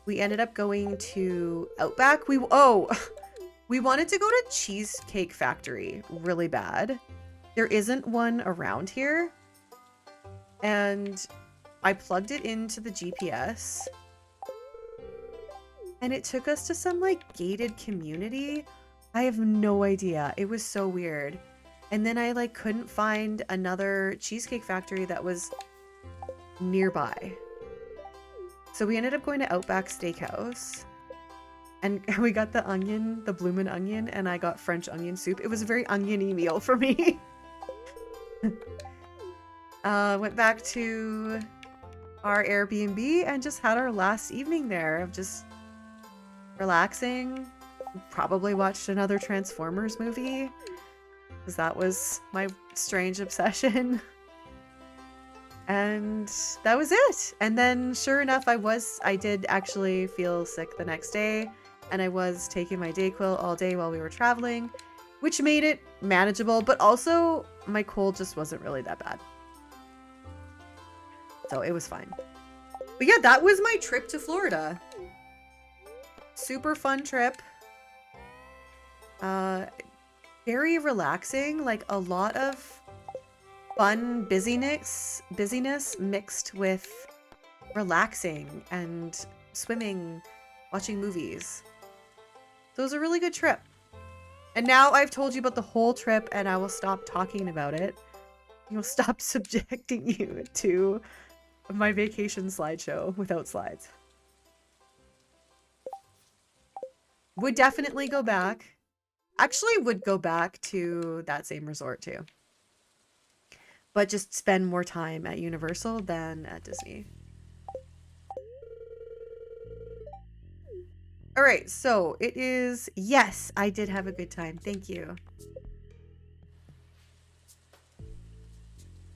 We ended up going to Outback. We wanted to go to Cheesecake Factory really bad. There isn't one around here. And I plugged it into the GPS. And it took us to some like gated community. I have no idea. It was so weird. And then I like couldn't find another Cheesecake Factory that was nearby. So we ended up going to Outback Steakhouse. And we got the bloomin' onion, and I got French onion soup. It was a very oniony meal for me. Went back to our Airbnb and just had our last evening there of just relaxing. Probably watched another Transformers movie because that was my strange obsession. And that was it. And then sure enough, I did actually feel sick the next day, and I was taking my Dayquil all day while we were traveling, which made it manageable, but also my cold just wasn't really that bad. So it was fine. But yeah, that was my trip to Florida. Super fun trip. Very relaxing, like a lot of fun busyness mixed with relaxing and swimming, watching movies. So it was a really good trip. And now I've told you about the whole trip and I will stop talking about it. You'll stop subjecting you to my vacation slideshow without slides. Would definitely go back. Actually would go back to that same resort too. But just spend more time at Universal than at Disney. All right, so it is, yes, I did have a good time. Thank you.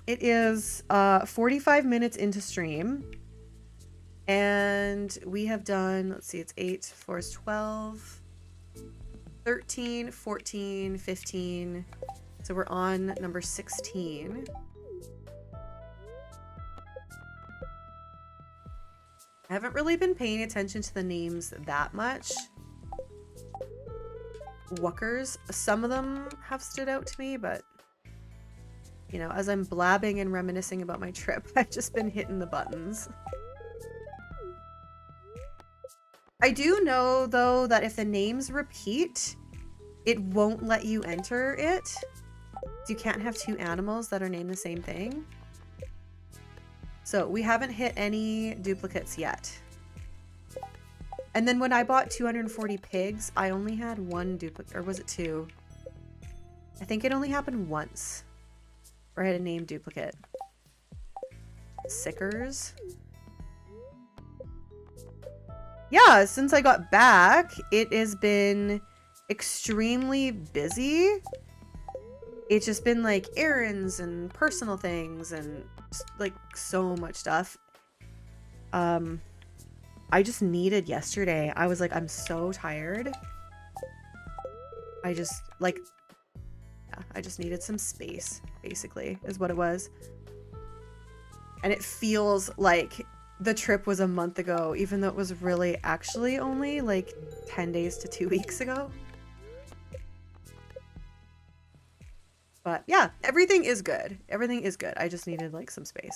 It is 45 minutes into stream. And we have done, let's see, it's 8, 4 is 12, 13, 14, 15. So we're on number 16. I haven't really been paying attention to the names that much. Wuckers. Some of them have stood out to me, but you know, as I'm blabbing and reminiscing about my trip, I've just been hitting the buttons. I do know, though, that if the names repeat, it won't let you enter it. So you can't have two animals that are named the same thing. So we haven't hit any duplicates yet. And then when I bought 240 pigs, I only had one duplicate, or was it two? I think it only happened once, where I had a name duplicate. Sickers. Yeah, since I got back, it has been extremely busy. It's just been like errands and personal things and just, like so much stuff. I just needed yesterday. I was like, I'm so tired. I just like, yeah, I just needed some space, basically, is what it was. And it feels like the trip was a month ago, even though it was really actually only like 10 days to 2 weeks ago. But yeah, everything is good. Everything is good. I just needed like some space.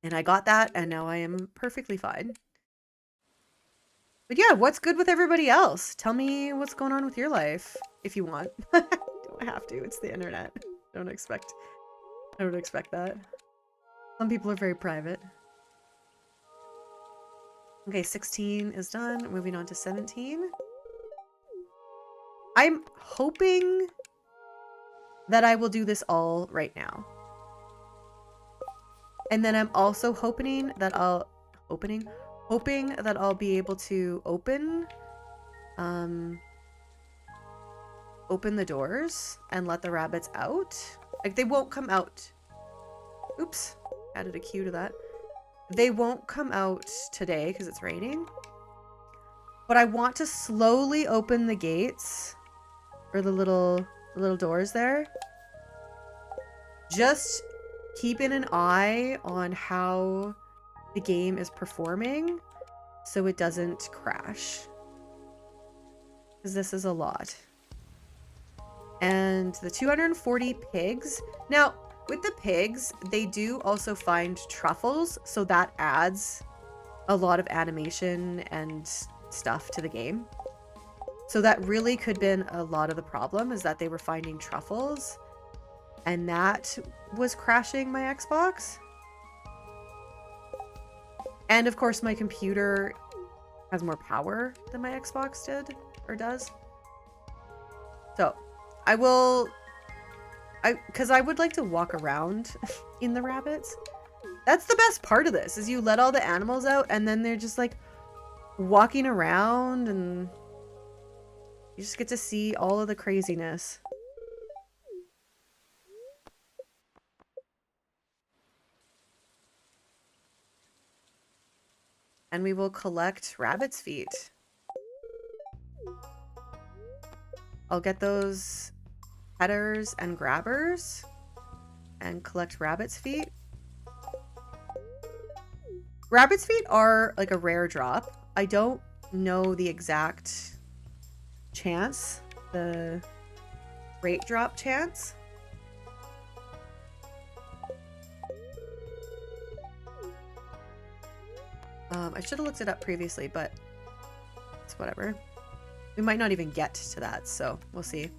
And I got that, and now I am perfectly fine. But yeah, what's good with everybody else? Tell me what's going on with your life, if you want. You don't have to. It's the internet. I don't expect that. Some people are very private. Okay, 16 is done. Moving on to 17. I'm hoping that I will do this all right now. And then I'm also hoping that I'll be able to open the doors and let the rabbits out. Like, they won't come out. Oops, added a cue to that. They won't come out today because it's raining. But I want to slowly open the gates, or the little doors there. Just keeping an eye on how the game is performing so it doesn't crash. Because this is a lot. And the 240 pigs. Now, with the pigs, they do also find truffles, so that adds a lot of animation and stuff to the game. So that really could have been a lot of the problem, is that they were finding truffles, and that was crashing my Xbox. And of course, my computer has more power than my Xbox did, or does. So because I would like to walk around in the rabbits. That's the best part of this, is you let all the animals out and then they're just like walking around and you just get to see all of the craziness. And we will collect rabbit's feet. I'll get those headers and grabbers and collect rabbit's feet. Rabbit's feet are like a rare drop. I don't know the exact chance, the rate drop chance. I should have looked it up previously, but it's whatever. We might not even get to that, so we'll see.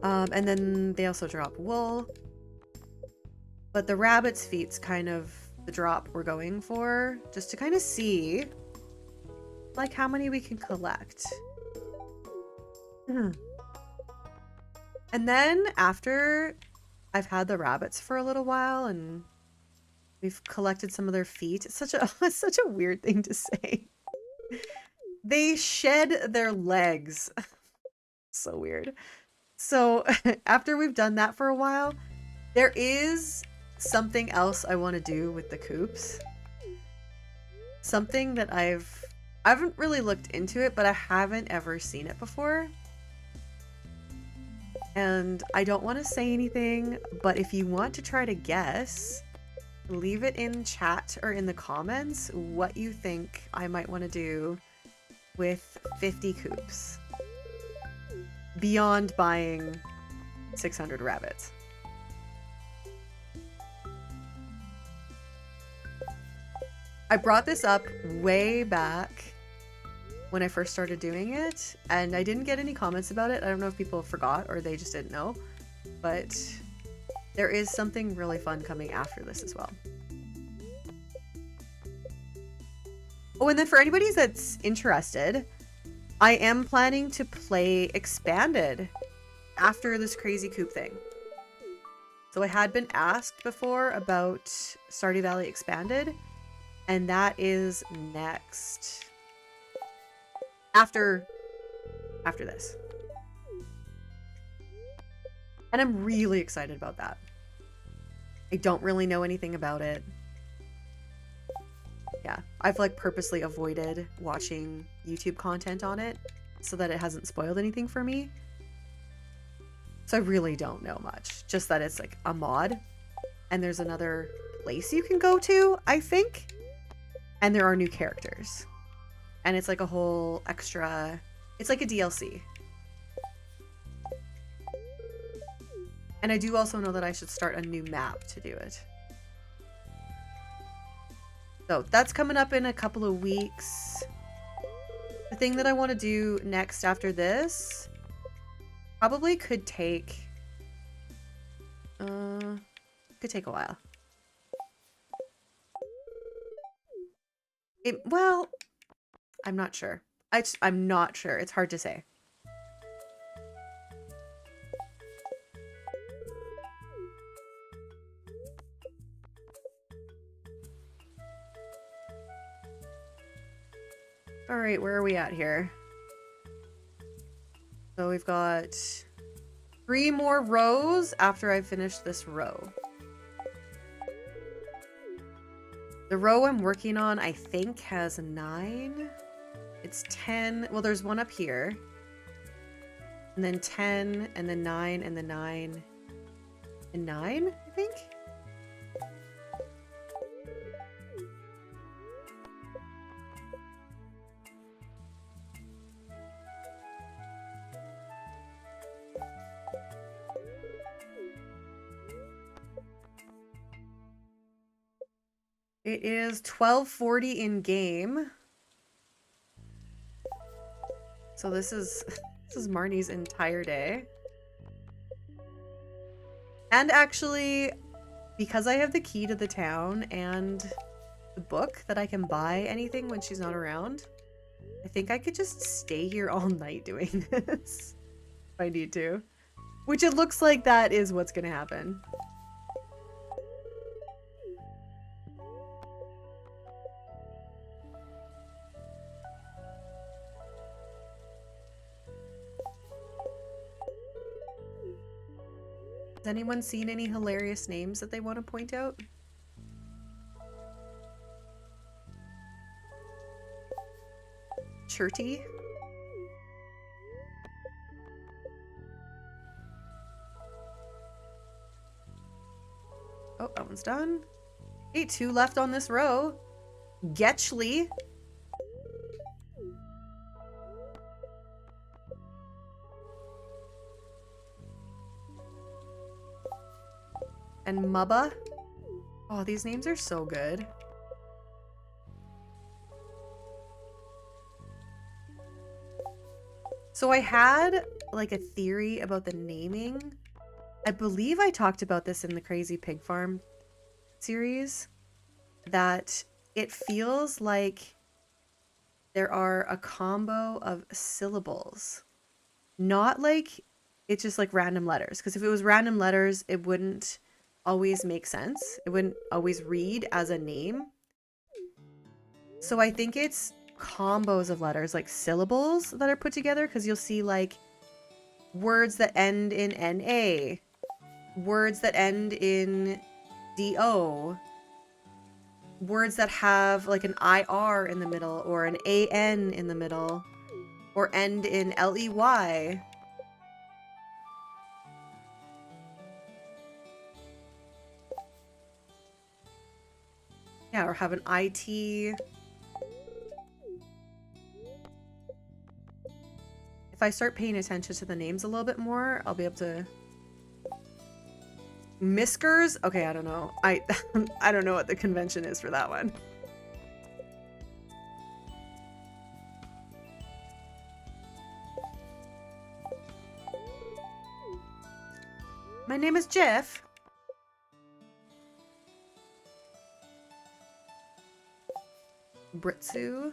And then they also drop wool. But the rabbit's feet's kind of the drop we're going for, just to kind of see like how many we can collect. And then after I've had the rabbits for a little while and we've collected some of their feet, it's such a weird thing to say. They shed their legs. So weird. So after we've done that for a while, there is something else I want to do with the coops. Something that I haven't really looked into it, but I haven't ever seen it before. And I don't want to say anything, but if you want to try to guess, leave it in chat or in the comments what you think I might want to do with 50 coops. Beyond buying 600 rabbits. I brought this up way back when I first started doing it, and I didn't get any comments about it. I don't know if people forgot or they just didn't know, but there is something really fun coming after this as well. Oh, and then for anybody that's interested, I am planning to play Expanded after this crazy coop thing. So I had been asked before about Stardew Valley Expanded, and that is next. After this. And I'm really excited about that. I don't really know anything about it. Yeah, I've like purposely avoided watching YouTube content on it so that it hasn't spoiled anything for me. So I really don't know much. Just that it's like a mod and there's another place you can go to, I think. And there are new characters. And it's like a whole extra, it's like a DLC. And I do also know that I should start a new map to do it. So that's coming up in a couple of weeks. The thing that I want to do next after this probably could take a while. Well, I'm not sure. I'm not sure. It's hard to say. All right, where are we at here? So we've got 3 more rows after I finish this row. The row I'm working on, I think, has 9. It's 10. Well, there's one up here. And then 10, and then 9, and then 9. And 9, I think? It is 12:40 in game. So this is Marnie's entire day. And actually, because I have the key to the town and the book that I can buy anything when she's not around, I think I could just stay here all night doing this if I need to. Which it looks like that is what's gonna happen. Has anyone seen any hilarious names that they want to point out? Cherty? Oh, that one's done. Okay, 2 left on this row. Getchley. And Mubba. Oh, these names are so good. So I had like a theory about the naming. I believe I talked about this in the Crazy Pig Farm series, that it feels like there are a combo of syllables. Not like it's just like random letters. Because if it was random letters, it wouldn't always make sense. It wouldn't always read as a name. So I think it's combos of letters, like syllables that are put together, because you'll see like words that end in NA, words that end in DO, words that have like an IR in the middle or an AN in the middle, or end in LEY. Yeah, or have an IT. If I start paying attention to the names a little bit more, I'll be able to... Miskers? Okay, I don't know. I don't know what the convention is for that one. My name is Jeff. Britsu.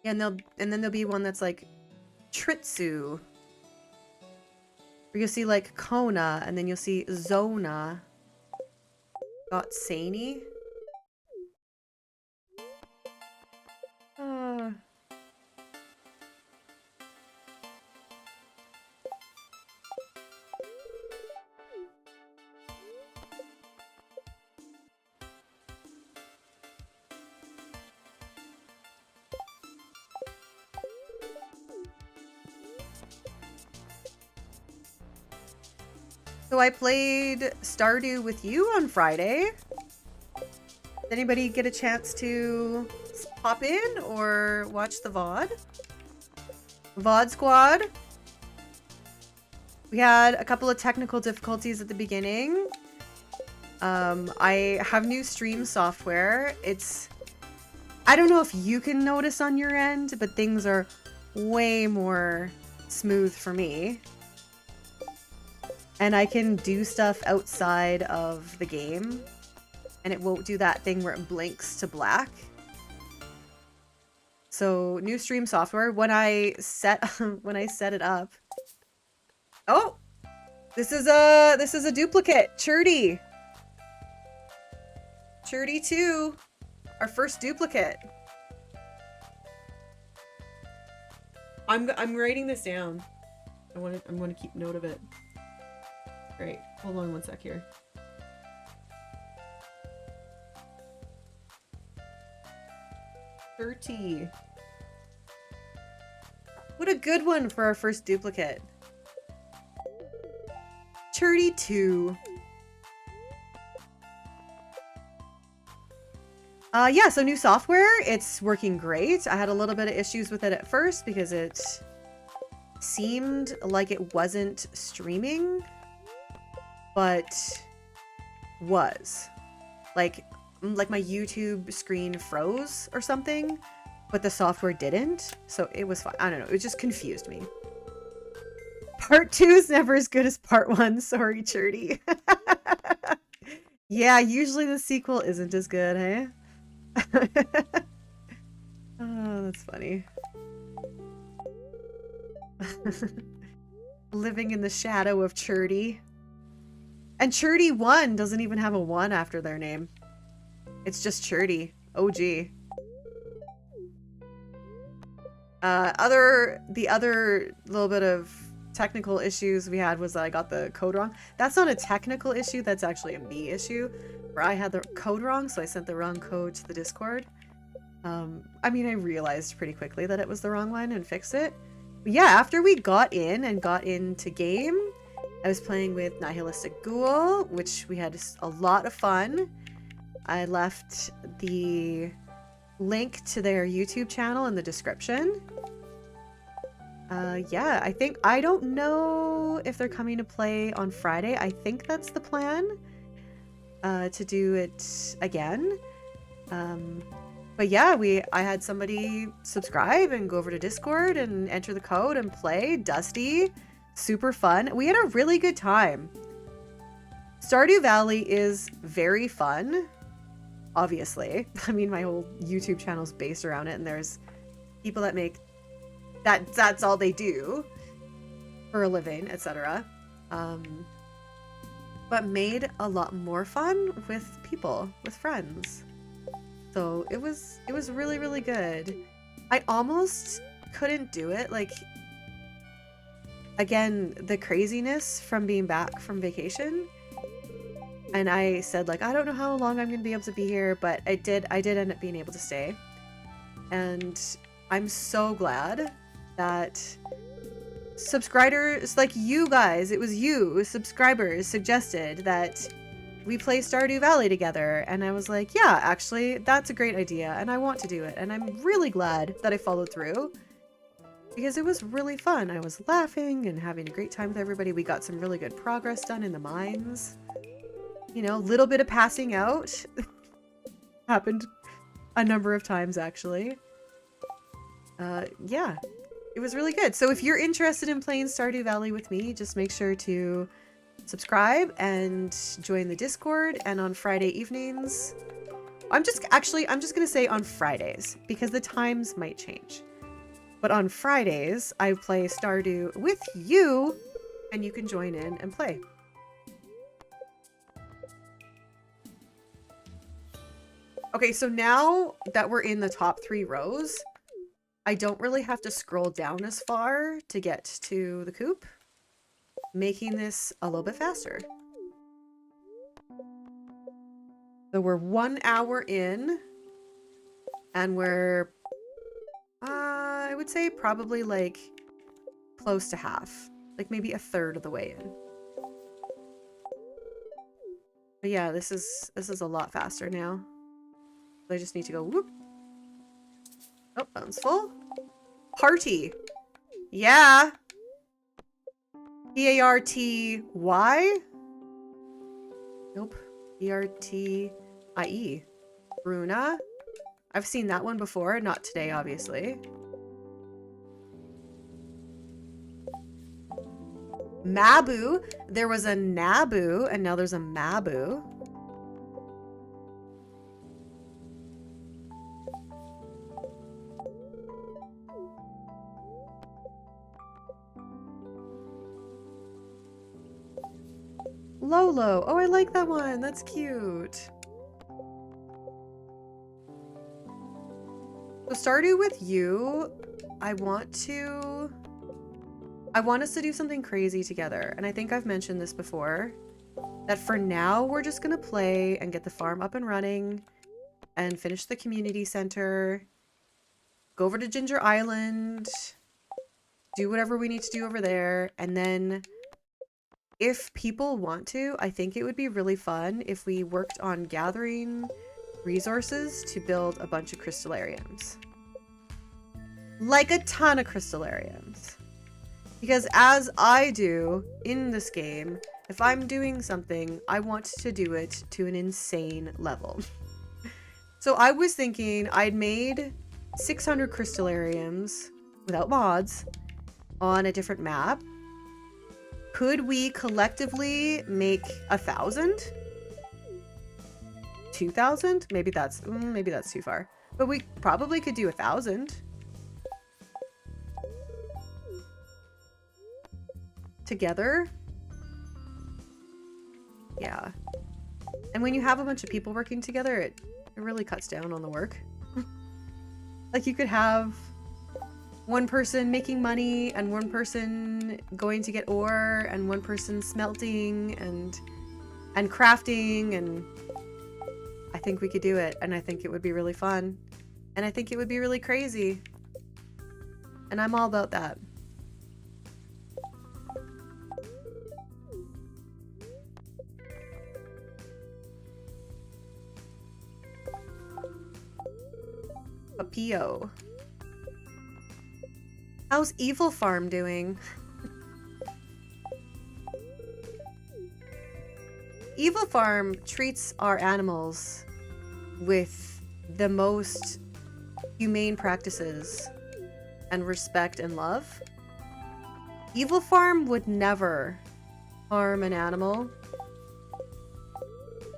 Yeah, and then there'll be one that's like Tritsu. Or you'll see like Kona, and then you'll see Zona. Got Sani. So I played Stardew with you on Friday. Did anybody get a chance to pop in or watch the VOD? VOD squad. We had a couple of technical difficulties at the beginning. I have new stream software. I don't know if you can notice on your end, but things are way more smooth for me. And I can do stuff outside of the game, and it won't do that thing where it blinks to black. So new stream software. When I set it up. Oh, this is a duplicate. Churdy 2, our first duplicate. I'm writing this down. I'm gonna keep note of it. Great. Hold on one sec here. $30. What a good one for our first duplicate. 32. Yeah, so new software. It's working great. I had a little bit of issues with it at first because it seemed like it wasn't streaming, but was. Like my YouTube screen froze or something, but the software didn't, so it was fine. I don't know, it just confused me. Part 2 is never as good as part 1. Sorry, Churdy. Yeah, usually the sequel isn't as good, eh? Oh, that's funny. Living in the shadow of Churdy. And Churdy 1 doesn't even have a 1 after their name. It's just Churdy. OG. The other little bit of technical issues we had was that I got the code wrong. That's not a technical issue, that's actually a me issue, where I had the code wrong, so I sent the wrong code to the Discord. I mean, I realized pretty quickly that it was the wrong one and fixed it. But yeah, after we got in and got into game, I was playing with Nihilistic Ghoul, which we had a lot of fun. I left the link to their YouTube channel in the description. Yeah, I don't know if they're coming to play on Friday. I think that's the plan, to do it again. But yeah, I had somebody subscribe and go over to Discord and enter the code and play. Dusty, super fun. We had a really good time. Stardew Valley is very fun, obviously. I mean, my whole YouTube channel is based around it, and there's people that make that's all they do for a living, etc. But made a lot more fun with people, with friends. So it was really, really good. I almost couldn't do it. Like, again, the craziness from being back from vacation. And I said, like, I don't know how long I'm going to be able to be here, but I did end up being able to stay. And I'm so glad that subscribers like you guys, it was you, subscribers, suggested that we play Stardew Valley together. And I was like, yeah, actually, that's a great idea. And I want to do it. And I'm really glad that I followed through because it was really fun. I was laughing and having a great time with everybody. We got some really good progress done in the mines. You know, a little bit of passing out happened a number of times, actually. Yeah, it was really good. So if you're interested in playing Stardew Valley with me, just make sure to subscribe and join the Discord. And on Friday evenings, I'm just gonna say on Fridays because the times might change. But on Fridays, I play Stardew with you, and you can join in and play. Okay, so now that we're in the top 3 rows, I don't really have to scroll down as far to get to the coop, making this a little bit faster. So we're 1 hour in, and we're, I would say probably like close to half, like maybe a third of the way in. But yeah, this is a lot faster now. I just need to go whoop. Oh, that one's full. Party. Yeah. P-A-R-T-Y? Nope. P-R-T-I-E. Bruna. I've seen that one before. Not today, obviously. Mabu. There was a Nabu, and now there's a Mabu. Lolo. Oh, I like that one. That's cute. So Stardew with you, I want us to do something crazy together. And I think I've mentioned this before, that for now, we're just going to play and get the farm up and running and finish the community center, go over to Ginger Island, do whatever we need to do over there. And then if people want to, I think it would be really fun if we worked on gathering resources to build a bunch of crystallariums. Like a ton of crystallariums. Because as I do in this game, if I'm doing something, I want to do it to an insane level. So I was thinking I'd made 600 crystallariums without mods on a different map. Could we collectively make 1,000? 2,000? Maybe that's too far. But we probably could do 1,000. Together? Yeah. And when you have a bunch of people working together, it really cuts down on the work. Like you could have one person making money and one person going to get ore and one person smelting and crafting, and I think we could do it, and I think it would be really fun, and I think it would be really crazy, and I'm all about that. Papio. How's Evil Farm doing? Evil Farm treats our animals with the most humane practices and respect and love. Evil Farm would never harm an animal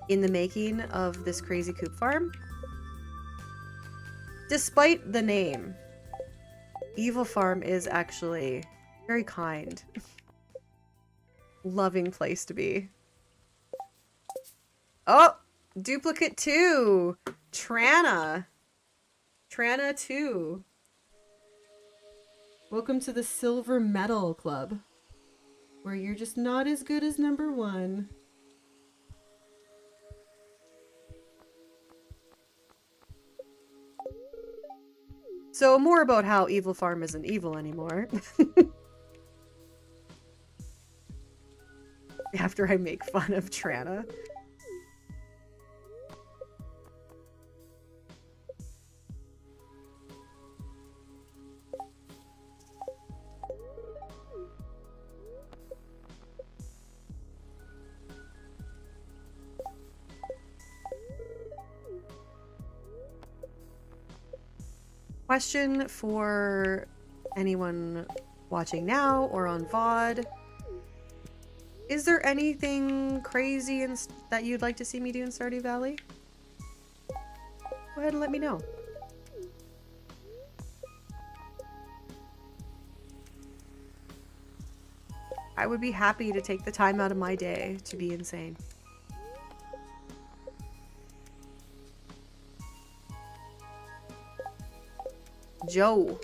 in the making of this crazy Coop farm. Despite the name, Evil Farm is actually very kind. Loving place to be. Oh! Duplicate 2! Trana! Trana 2. Welcome to the Silver Medal Club, where you're just not as good as number 1. So more about how Evil Farm isn't evil anymore. After I make fun of Trana. Question for anyone watching now or on VOD. Is there anything crazy that you'd like to see me do in Stardew Valley? Go ahead and let me know. I would be happy to take the time out of my day to be insane. Joe.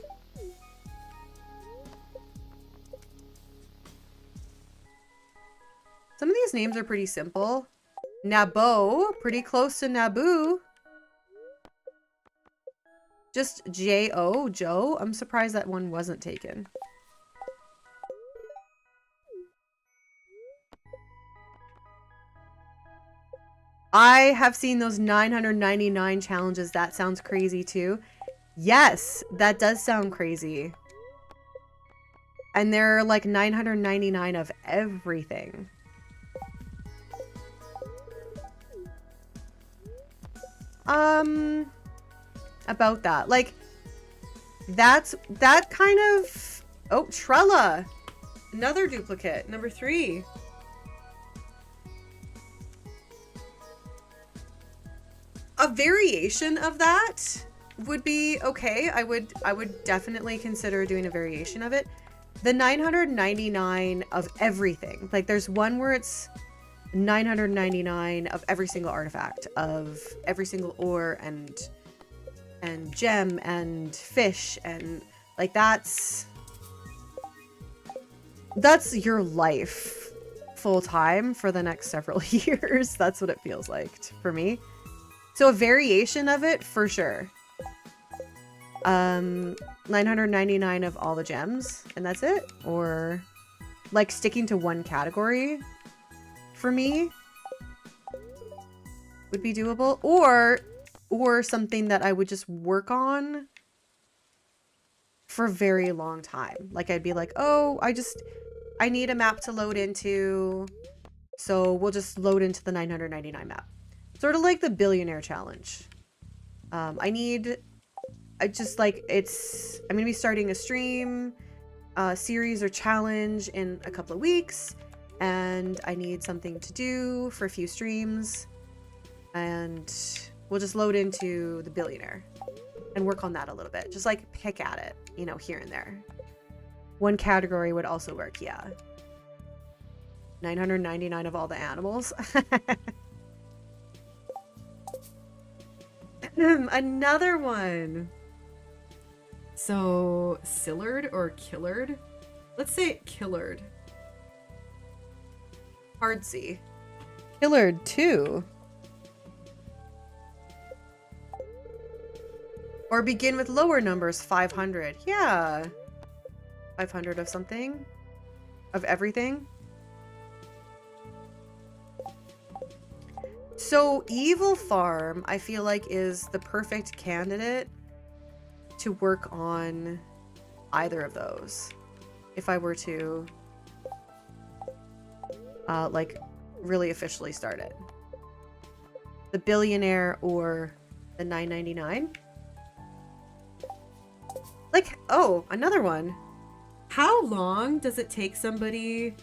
Some of these names are pretty simple. Nabo, pretty close to Naboo. Just J-O, Joe. I'm surprised that one wasn't taken. I have seen those 999 challenges. That sounds crazy too. Yes, that does sound crazy. And there are like 999 of everything. About that. Like, that kind of... Oh, Trella! Another duplicate. Number 3. A variation of that would be okay. I would definitely consider doing a variation of it. The 999 of everything. Like, there's one where it's 999 of every single artifact, of every single ore and gem and fish, and like that's your life full time for the next several years. That's what it feels like for me. So a variation of it for sure. 999 of all the gems and that's it, or like sticking to one category for me would be doable, or something that I would just work on for a very long time. Like I'd be like, oh, I need a map to load into, so we'll just load into the 999 map. Sort of like the billionaire challenge. I'm gonna be starting a stream series or challenge in a couple of weeks, and I need something to do for a few streams, and we'll just load into the billionaire and work on that a little bit. Just like pick at it, you know, here and there. One category would also work, yeah. 999 of all the animals. Another one. So, Sillard or Killard? Let's say Killard. Hard C. Killard 2. Or begin with lower numbers, 500. Yeah. 500 of something. Of everything. So, Evil Farm, I feel like, is the perfect candidate to work on either of those. If I were to, like, really officially start it. The billionaire or the 9.99. Like, oh, another one. How long does it take somebody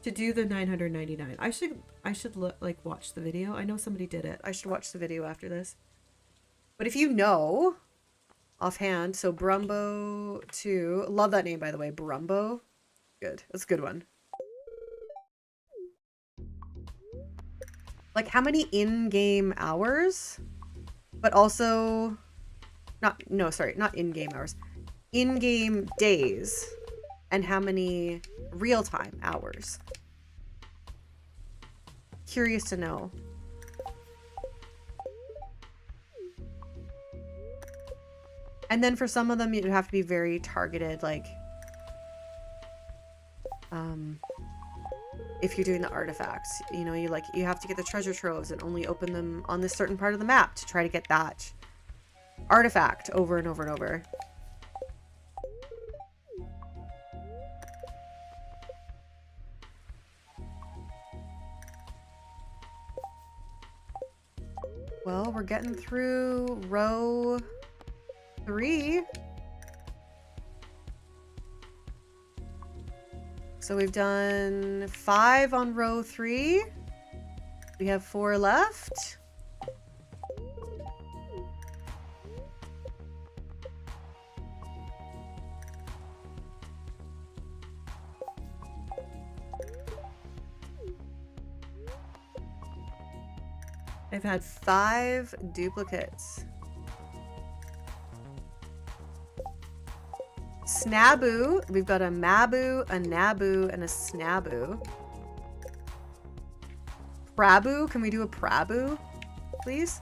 to do the 999? I should look, like, watch the video. I know somebody did it. I should watch the video after this. But if you know offhand, so Brumbo 2, love that name by the way, Brumbo. Good. That's a good one. Like how many in-game hours? But also not in-game hours. In-game days. And how many real-time hours? Curious to know. And then for some of them, you'd have to be very targeted, like, if you're doing the artifacts, you know, you have to get the treasure troves and only open them on this certain part of the map to try to get that artifact over and over and over. Well, we're getting through row 3. So we've done 5 on row 3. We have 4 left. I've had 5 duplicates. Snaboo. We've got a Mabu, a Nabu, and a Snaboo. Prabu. Can we do a Prabu, please?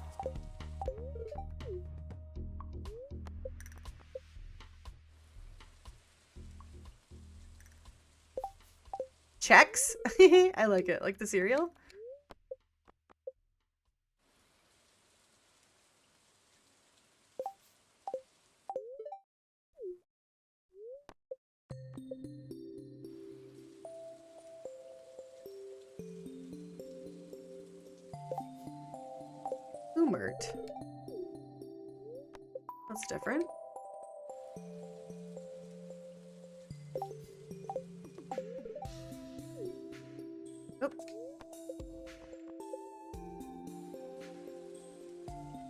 Chex. I like it. Like the cereal. Umert. That's different. Nope.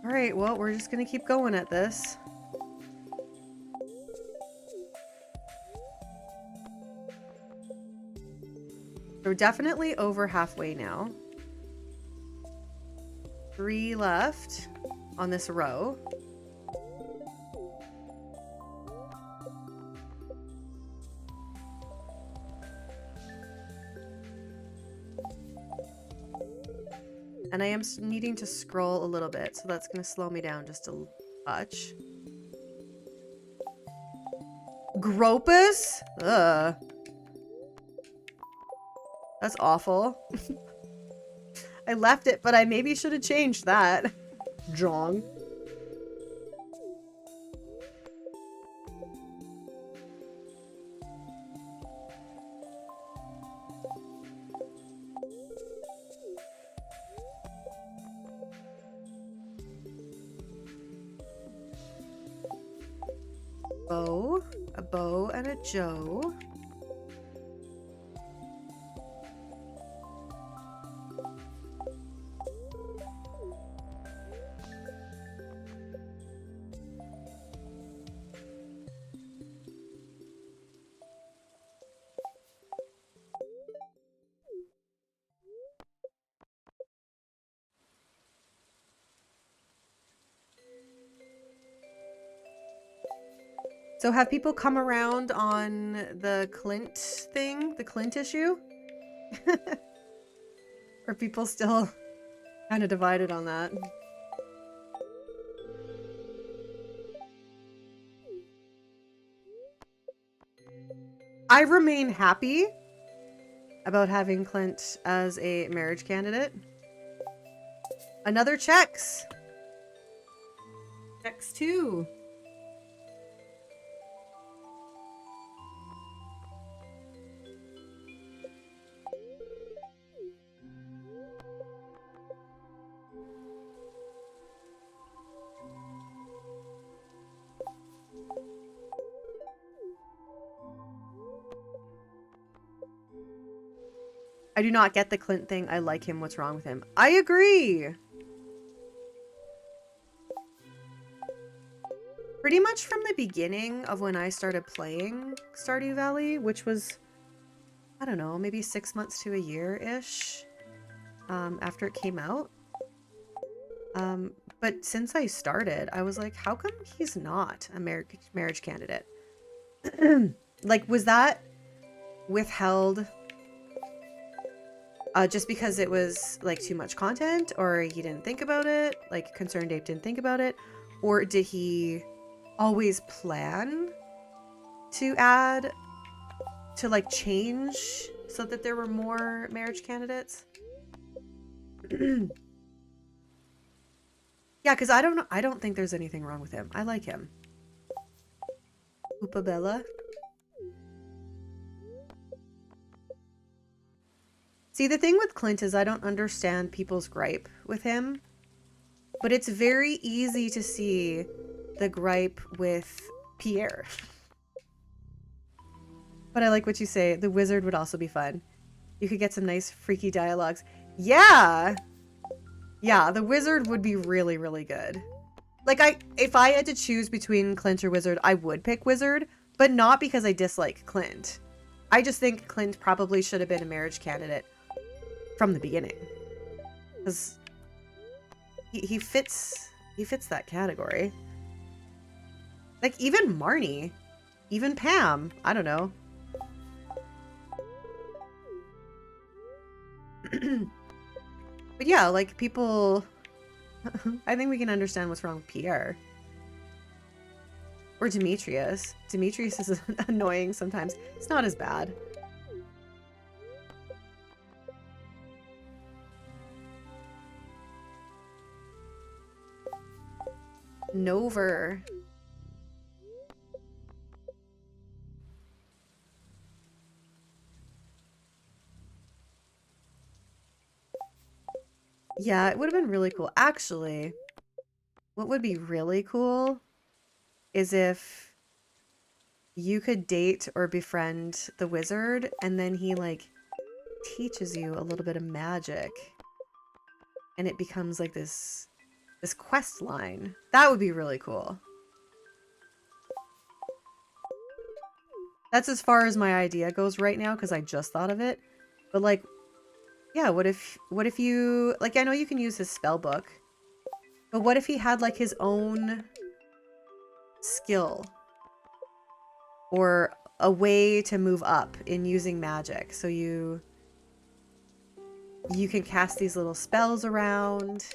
Alright, well, we're just gonna keep going at this. We're definitely over halfway now. 3 left on this row. And I am needing to scroll a little bit, so that's going to slow me down just a touch. Gropus? Ugh. That's awful. I left it, but I maybe should have changed that. Jong. Bow, a bow, and a Joe. So have people come around on the Clint thing? The Clint issue? Or people still kind of divided on that? I remain happy about having Clint as a marriage candidate. Another Chex. Chex 2. I do not get the Clint thing. I like him. What's wrong with him? I agree. Pretty much from the beginning of when I started playing Stardew Valley, which was, I don't know, maybe 6 months to a year-ish after it came out. But since I started, I was like, how come he's not a marriage candidate? Like, was that withheld just because it was like too much content, or he didn't think about it, like Concerned Ape didn't think about it, or did he always plan to add, to like change so that there were more marriage candidates? Yeah, because I don't think there's anything wrong with him. I like him. Oopabella. See, the thing with Clint is I don't understand people's gripe with him, but it's very easy to see the gripe with Pierre. But I like what you say. The wizard would also be fun. You could get some nice freaky dialogues. Yeah! Yeah, the wizard would be really, really good. Like, if I had to choose between Clint or wizard, I would pick wizard, but not because I dislike Clint. I just think Clint probably should have been a marriage candidate from the beginning. Because he fits that category. Like, even Marnie. Even Pam. I don't know. But yeah, like, people... I think we can understand what's wrong with Pierre. Or Demetrius. Demetrius is annoying sometimes. It's not as bad. Nover. Yeah, it would have been really cool. Actually, what would be really cool is if you could date or befriend the wizard and then he like teaches you a little bit of magic and it becomes like this quest line. That would be really cool. That's as far as my idea goes right now because I just thought of it. But like, yeah, what if you, like, I know you can use his spell book, but what if he had like his own skill or a way to move up in using magic? So you can cast these little spells around,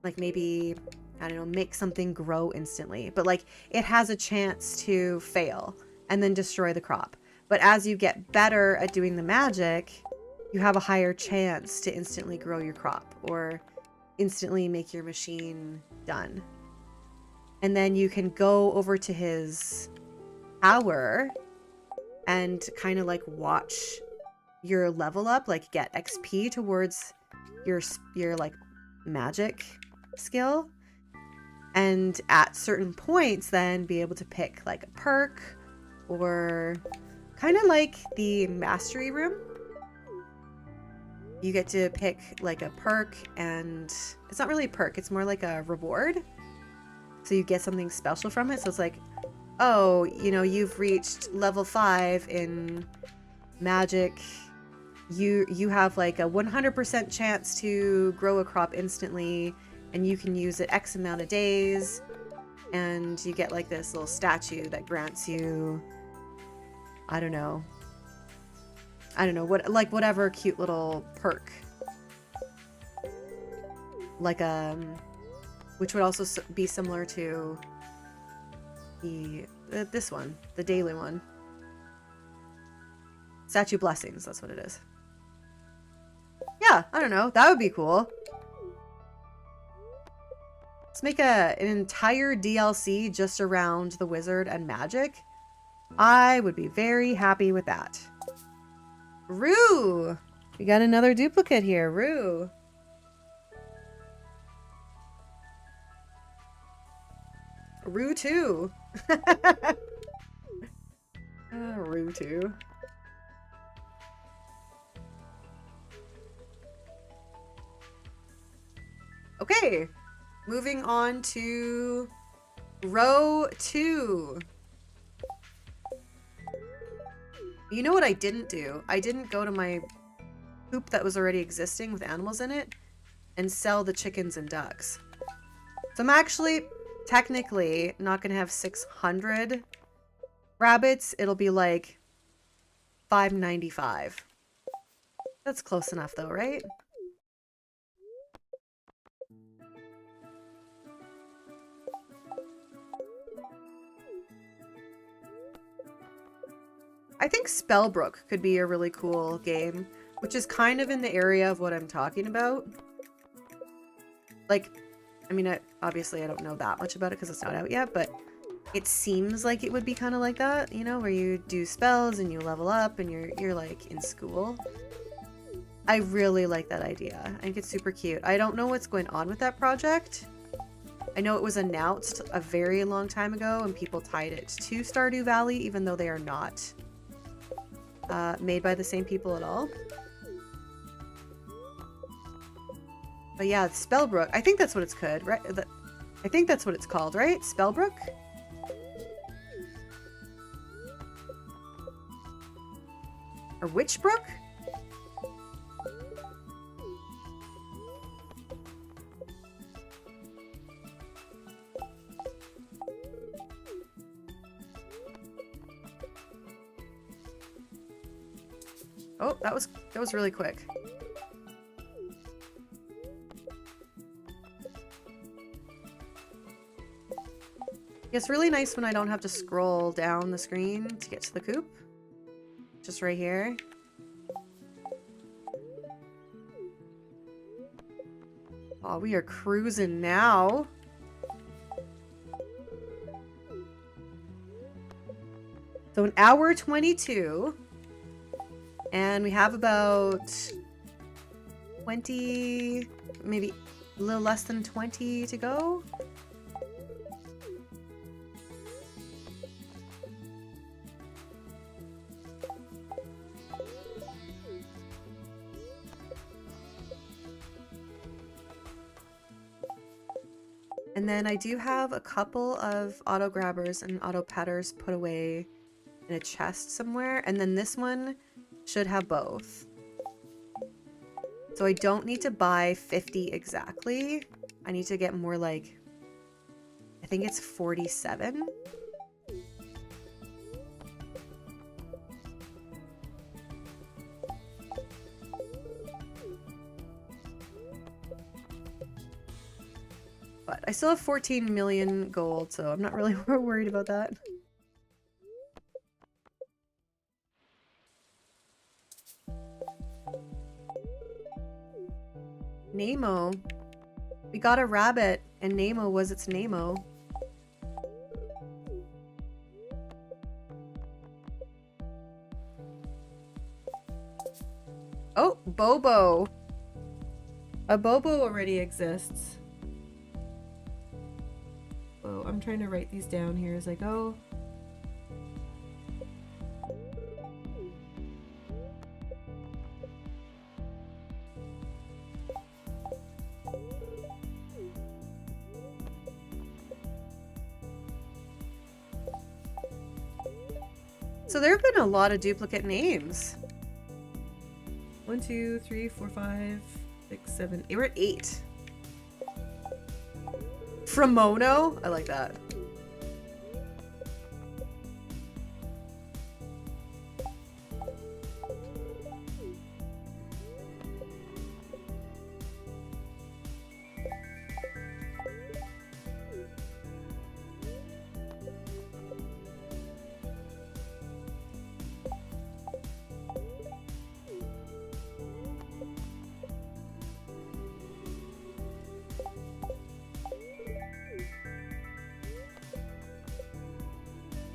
like maybe, I don't know, make something grow instantly, but like it has a chance to fail and then destroy the crop. But as you get better at doing the magic, you have a higher chance to instantly grow your crop or instantly make your machine done. And then you can go over to his tower and kind of like watch your level up, like get XP towards your like magic skill. And at certain points then be able to pick like a perk or kind of like the mastery room. You get to pick like a perk, and it's not really a perk, it's more like a reward. So you get something special from it. So it's like, oh, you know, you've reached level 5 in magic. You have like a 100% chance to grow a crop instantly, and you can use it X amount of days. And you get like this little statue that grants you, I don't know, what, like whatever cute little perk. Like which would also be similar to this one, the daily one. Statue blessings, that's what it is. Yeah, I don't know, that would be cool. Let's make an entire DLC just around the wizard and magic. I would be very happy with that. Rue! We got another duplicate here, Rue. Rue 2. Rue 2. Okay, moving on to row 2. You know what I didn't do? I didn't go to my coop that was already existing with animals in it and sell the chickens and ducks. So I'm actually technically not going to have 600 rabbits. It'll be like 595. That's close enough though, right? I think Spellbrook could be a really cool game, which is kind of in the area of what I'm talking about. Like, I mean, obviously I don't know that much about it because it's not out yet, but it seems like it would be kind of like that, you know, where you do spells and you level up and you're like in school. I really like that idea. I think it's super cute. I don't know what's going on with that project. I know it was announced a very long time ago and people tied it to Stardew Valley, even though they are not made by the same people at all. But yeah, Spellbrook. I think that's what it's called, right? I think that's what it's called, right? Spellbrook? Or Witchbrook? Oh, that was really quick. It's really nice when I don't have to scroll down the screen to get to the coop. Just right here. Oh, we are cruising now. So an hour 22. And we have about 20, maybe a little less than 20 to go. And then I do have a couple of auto grabbers and auto petters put away in a chest somewhere. And then this one should have both. So I don't need to buy 50 exactly. I need to get more like, I think it's 47. But I still have 14 million gold, so I'm not really worried about that. Nemo. We got a rabbit, and Nemo was its Nemo. Oh, Bobo. A Bobo already exists. Oh, I'm trying to write these down here as I go. So there have been a lot of duplicate names. 1, 2, 3, 4, 5, 6, 7, 8. We're at 8. Framono? I like that.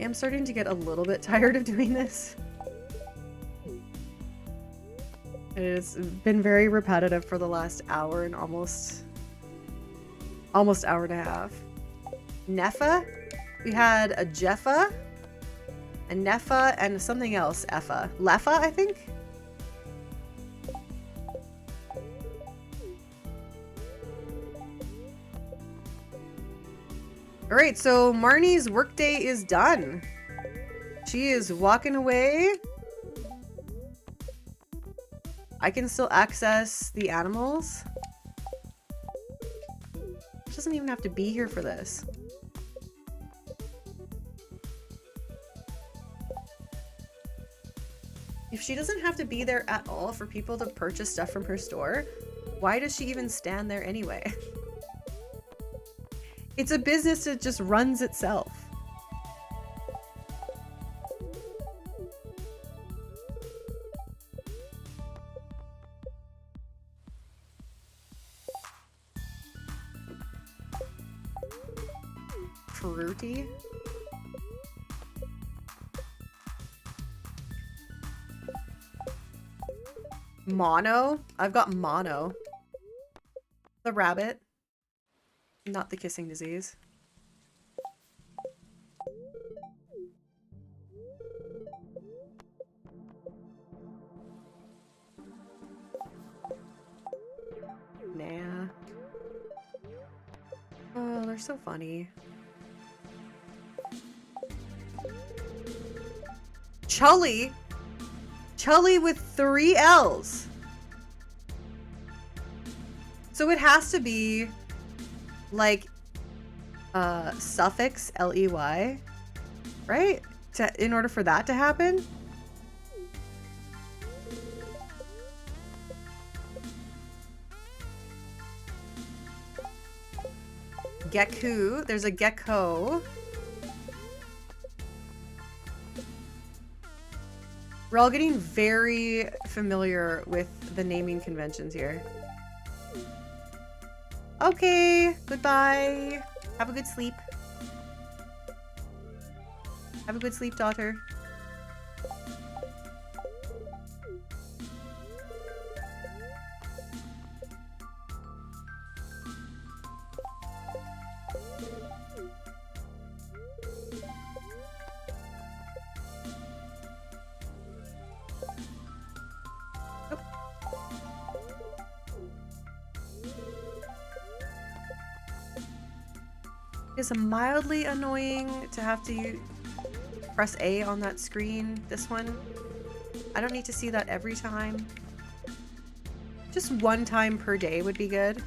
I'm starting to get a little bit tired of doing this. It's been very repetitive for the last hour and almost hour and a half. Nefa? We had a Jeffa, a Nefa, and something else, Effa. Lefa, I think? Alright, so Marnie's workday is done. She is walking away. I can still access the animals. She doesn't even have to be here for this. If she doesn't have to be there at all for people to purchase stuff from her store, why does she even stand there anyway? It's a business that just runs itself. Fruity. Mono? I've got mono. The rabbit. Not the kissing disease. Nah. Oh, they're so funny. Chully? Chully with 3 L's. So it has to be like suffix L-E-Y, right? In order for that to happen? Geku. There's a gecko. We're all getting very familiar with the naming conventions here. Okay, goodbye. Have a good sleep. Have a good sleep, daughter. It's mildly annoying to have to press A on that screen, this one. I don't need to see that every time. Just one time per day would be good.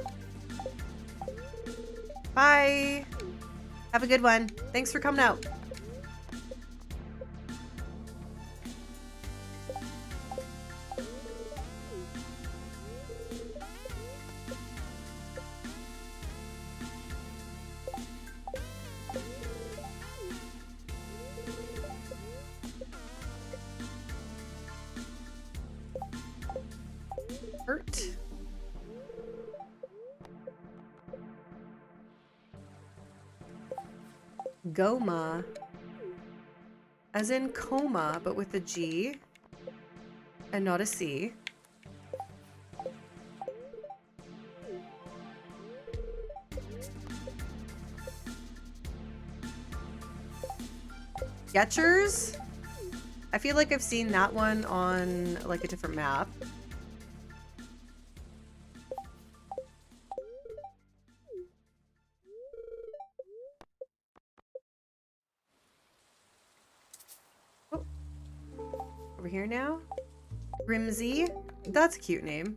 Bye! Have a good one. Thanks for coming out. Goma. As in coma, but with a G. And not a C. Getchers? I feel like I've seen that one on like a different map. Oh. Over here now? Grimsy? That's a cute name.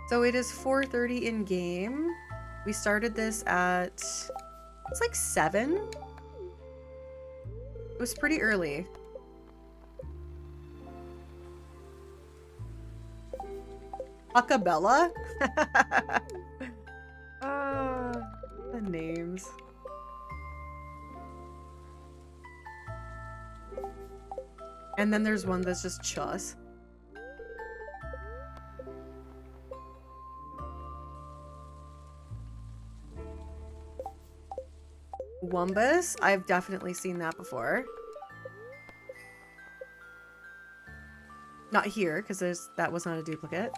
So it is 4:30 in game. We started this at, it's like 7. It was pretty early. Acapella? The names. And then there's one that's just Chus. Wumbus? I've definitely seen that before. Not here, because that was not a duplicate.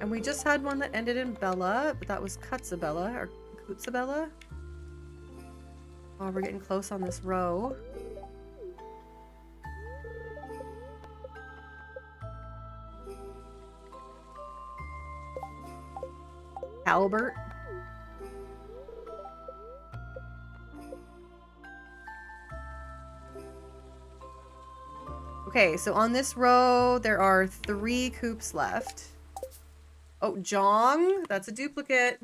And we just had one that ended in Bella, but that was Cutsabella or Kutsabella. Oh, we're getting close on this row. Albert. Okay, so on this row, there are 3 coops left. Oh, Jong, that's a duplicate.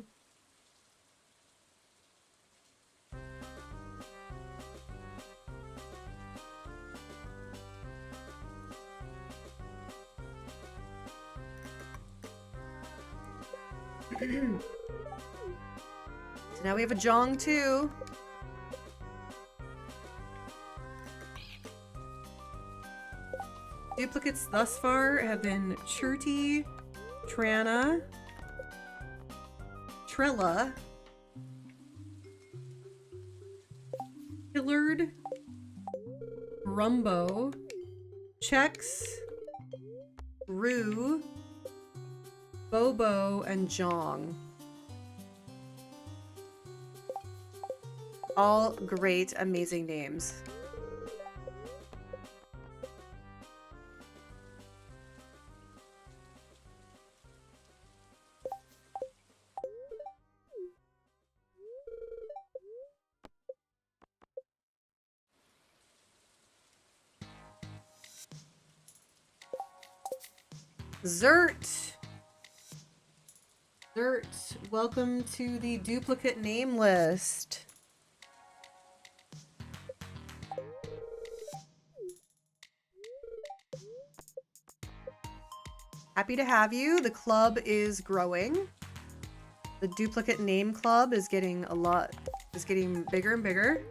So now we have a Jong too. Duplicates thus far have been Churty, Trana, Trella, Hillard, Rumbo, Chex, Rue, Bobo, and Jong. All great, amazing names. Zert! Zert, welcome to the duplicate name list. Happy to have you. The club is growing. The duplicate name club is getting bigger and bigger.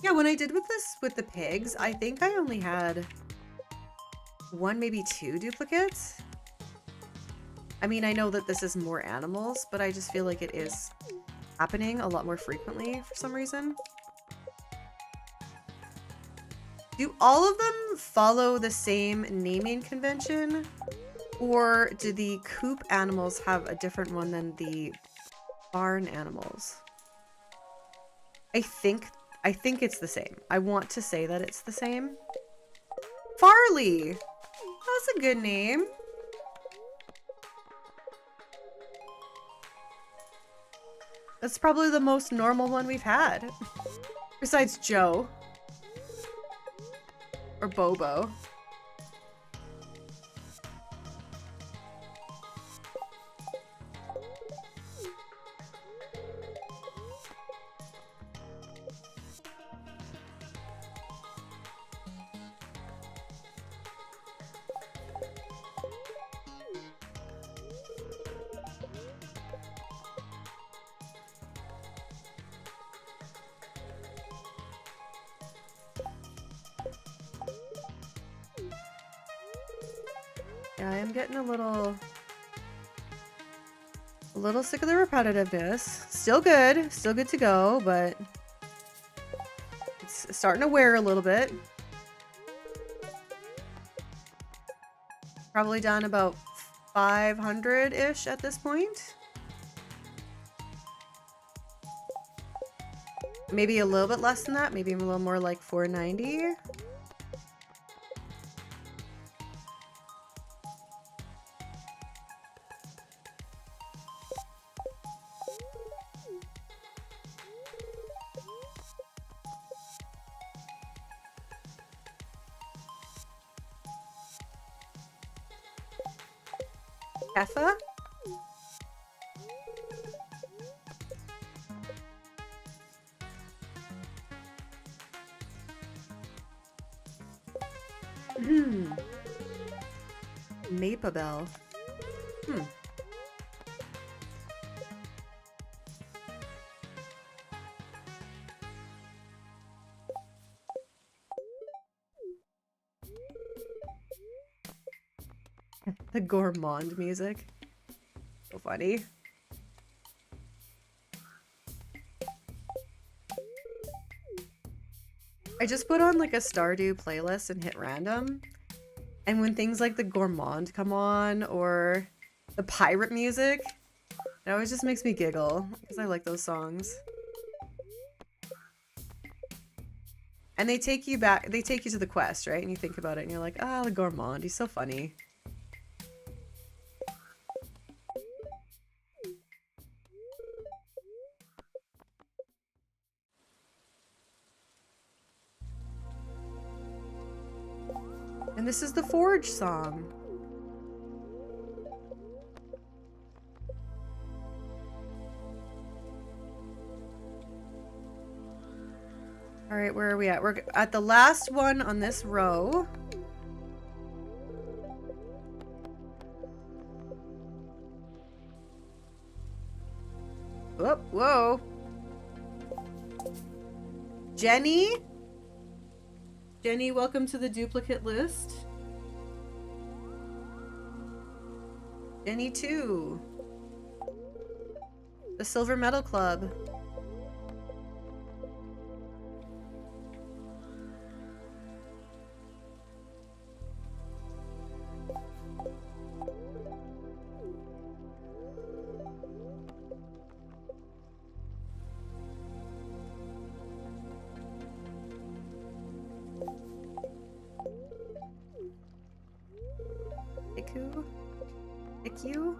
Yeah, when I did with the pigs, I think I only had 1, maybe 2 duplicates. I mean, I know that this is more animals, but I just feel like it is happening a lot more frequently for some reason. Do all of them follow the same naming convention? Or do the coop animals have a different one than the barn animals? I think it's the same. I want to say that it's the same. Farley! That's a good name. That's probably the most normal one we've had. Besides Joe. Or Bobo. Yeah, I am getting a little sick of the repetitiveness. Still good to go, but it's starting to wear a little bit. Probably done about 500-ish at this point. Maybe a little bit less than that, maybe a little more like 490. Effa? Mapabel. The gourmand music. So funny. I just put on like a Stardew playlist and hit random. And when things like the gourmand come on or The pirate music. It always just makes me giggle because I like those songs. And they take you back, they take you to the quest, right? And you think about it and you're like, ah, the gourmand, he's so funny. And this is the Forge song. All right, where are we at? We're at the last one on this row. Whoa, whoa. Jenny? Jenny, welcome to the duplicate list. Jenny 2. The Silver Medal Club. Tikyu?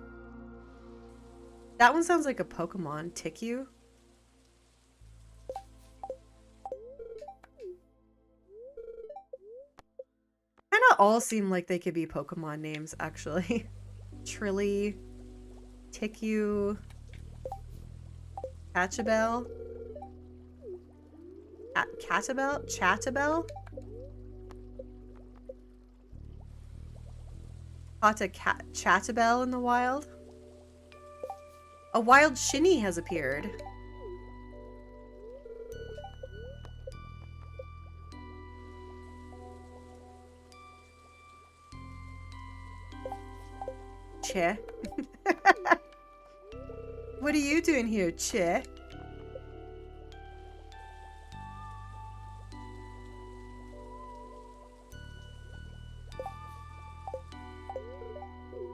That one sounds like a Pokemon. Tikyu? Kinda all seem like they could be Pokemon names, actually. Trilly. Tikyu. Chattabel. Catabel? Chattabel? Caught a Chattabel in the wild? A wild Shinny has appeared. Che. What are you doing here, Che?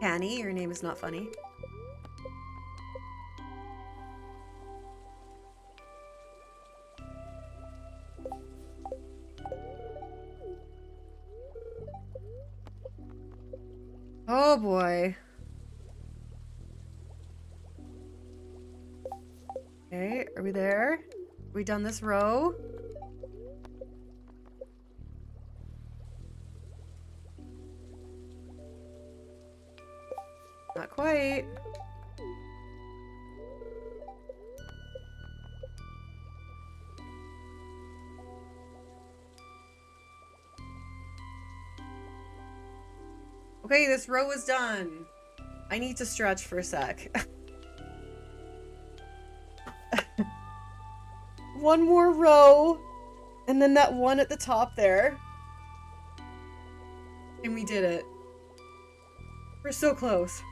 Annie, your name is not funny. Oh boy. Okay, are we there? Are we done this row? Not quite. Okay, this row is done. I need to stretch for a sec. One more row, and then that one at the top there. And we did it. We're so close.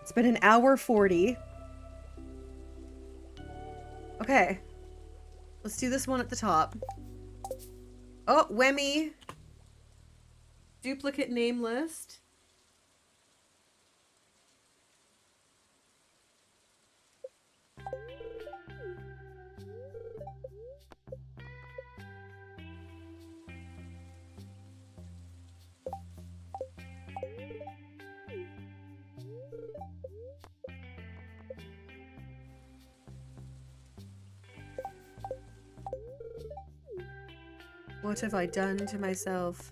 It's been an hour 40. Okay. Let's do this one at the top. Oh, Wemmy. Duplicate name list. What have I done to myself?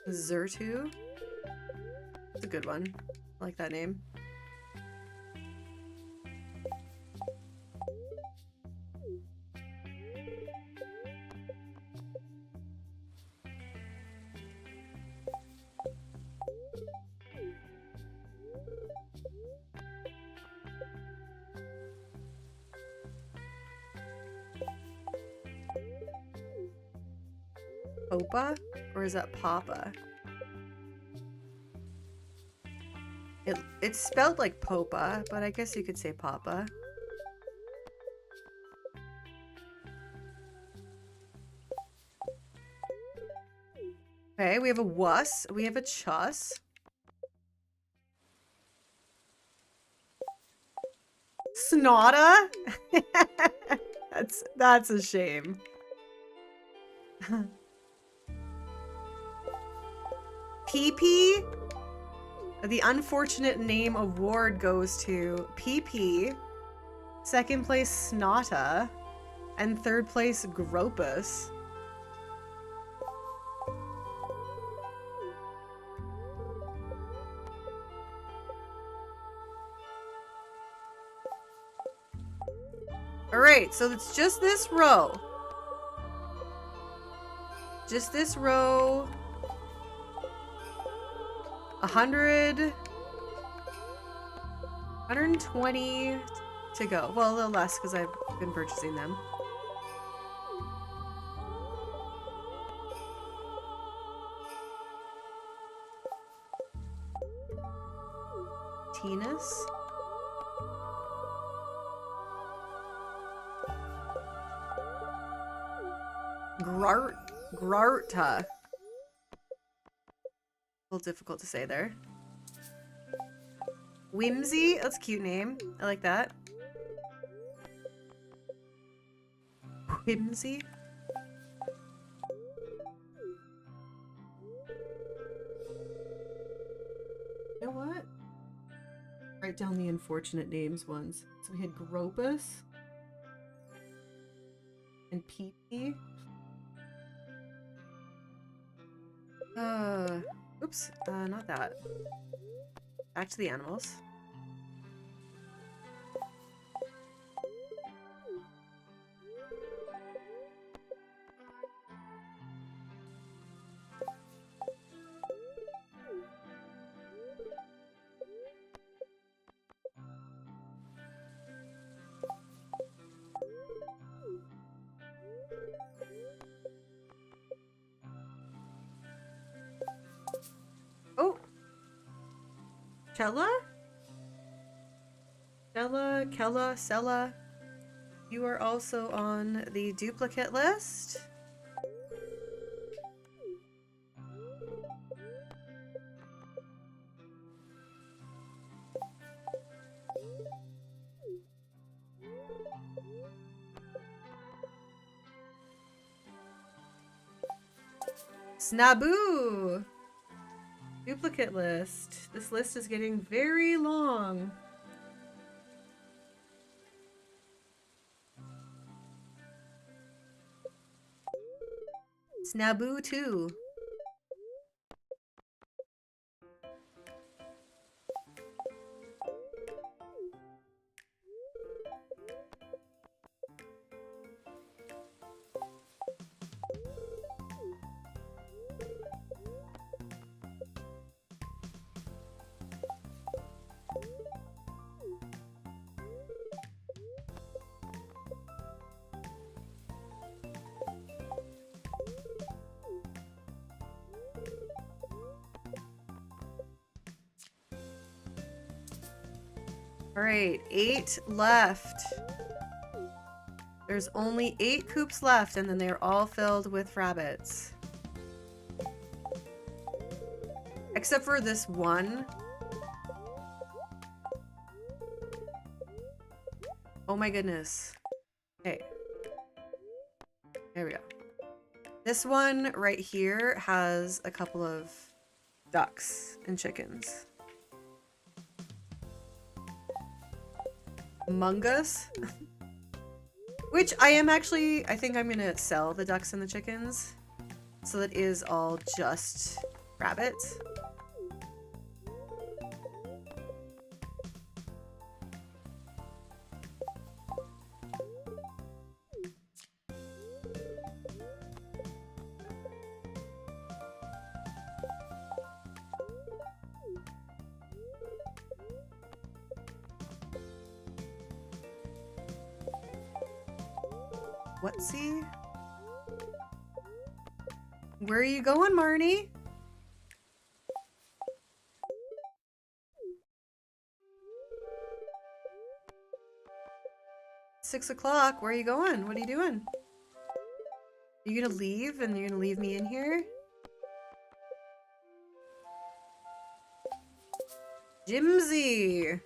Zertu? It's a good one. I like that name. Opa? Or is that Papa? It's spelled like Popa, but I guess you could say Papa. Okay, we have a wuss. We have a chuss. Snotta? That's a shame. PP? The unfortunate name award goes to PP. Second place, Snotta. And third place, Gropus. Alright, so it's just this row. Just this row. 100... 120 to go. Well, a little less because I've been purchasing them. Tennis. Grarta. A little difficult to say there. Whimsy. That's a cute name. I like that. Whimsy. You know what? Write down the unfortunate names ones. So we had Gropus and Pee-Pee. Oops, not that. Back to the animals. Oh! Chella? Chella, Kella, Sella. You are also on the duplicate list. Snaboo! Duplicate list. This list is getting very long. Snaboo 2. Alright, 8 left. There's only 8 coops left, and then they're all filled with rabbits. Except for this one. Oh my goodness. Okay. There we go. This one right here has a couple of ducks and chickens. Mungus. Which I think I'm gonna sell the ducks and the chickens. So that is all just rabbits. Whatsy? Where are you going, Marnie? 6 o'clock. Where are you going? What are you doing? Are you gonna leave and you're gonna leave me in here? Jimsy!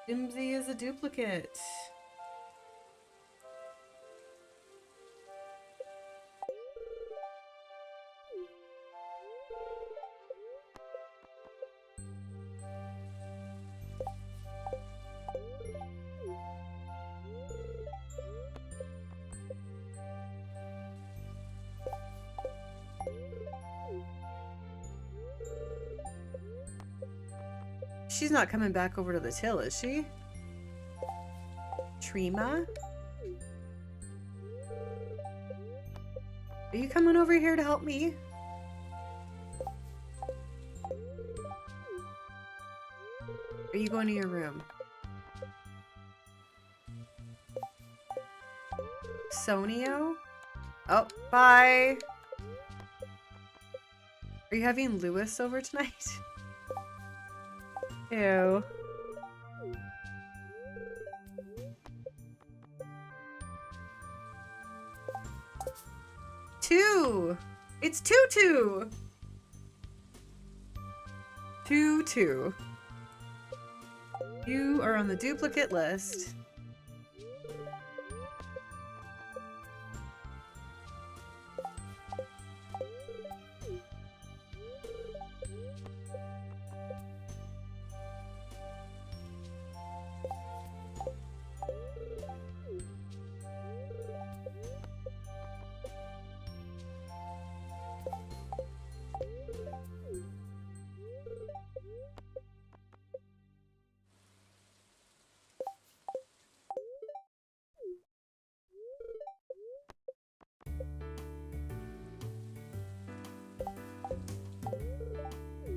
Jimsy is a duplicate. She's not coming back over to the till, is she? Trima? Are you coming over here to help me? Are you going to your room? Sonio? Oh, bye! Are you having Lewis over tonight? Ew. Two! It's Tutu! Tutu. You are on the duplicate list.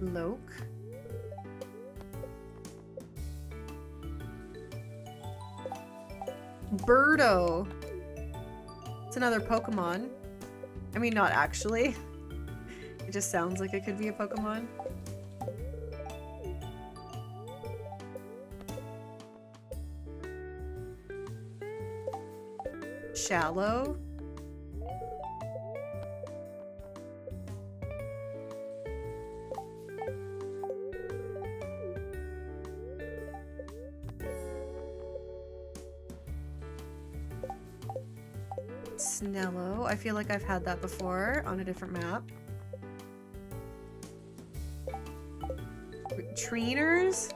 Loke. Birdo. It's another Pokemon. I mean, not actually. It just sounds like it could be a Pokemon. Shallow. Snello. I feel like I've had that before on a different map. Trainers?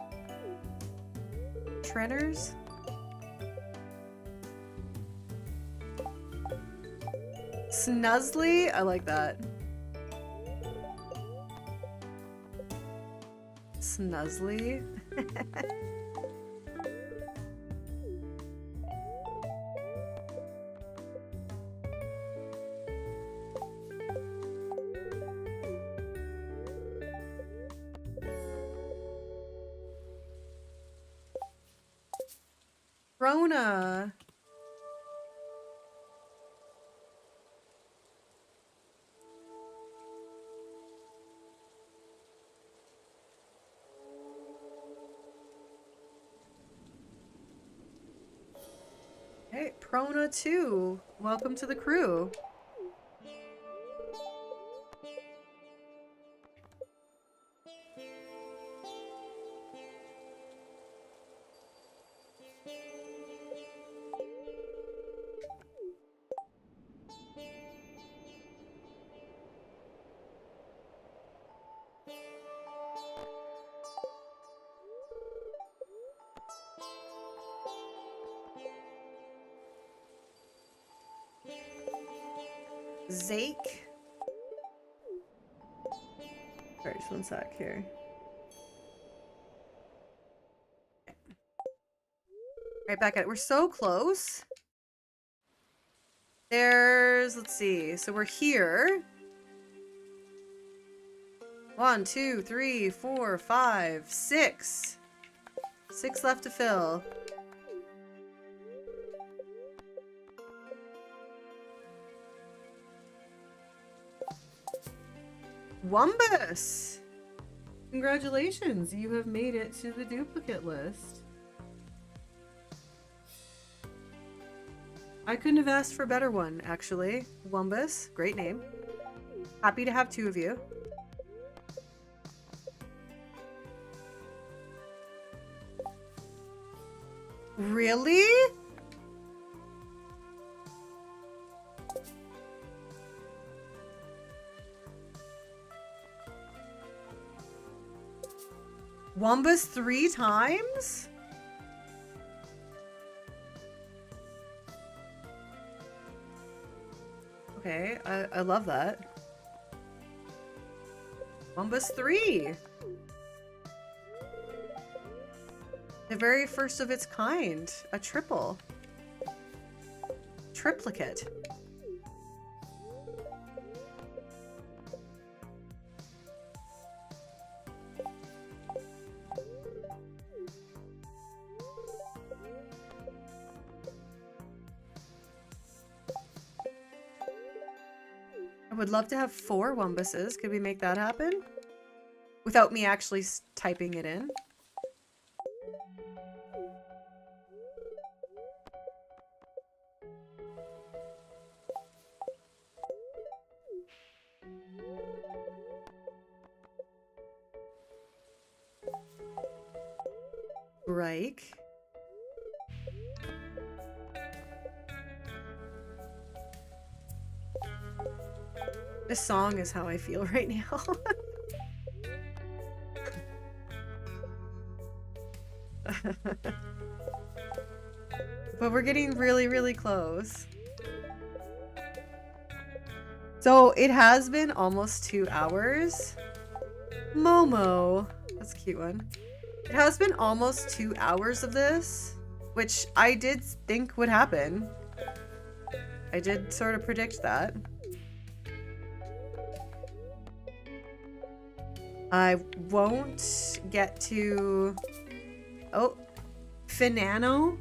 Treaders? Snuzzly? I like that. Snuzzly? Rona. Hey, Prona 2. Welcome to the crew. Zake. Sorry, just one sec here. Right back at it. We're so close. There's, let's see. So we're here. 1, 2, 3, 4, 5, 6. 6 left to fill. Wumbus! Congratulations, you have made it to the duplicate list. I couldn't have asked for a better one, actually. Wumbus, great name. Happy to have 2 of you. Really? Wumbus 3 times? Okay, I love that. Wumbus 3! The very first of its kind. A triple. Triplicate. I would love to have 4 Wumbuses. Could we make that happen? Without me actually typing it in. Reich. This song is how I feel right now. But we're getting really, really close. So it has been almost 2 hours. Momo. That's a cute one. It has been almost 2 hours of this, which I did think would happen. I did sort of predict that. I won't get to... Oh, Finano?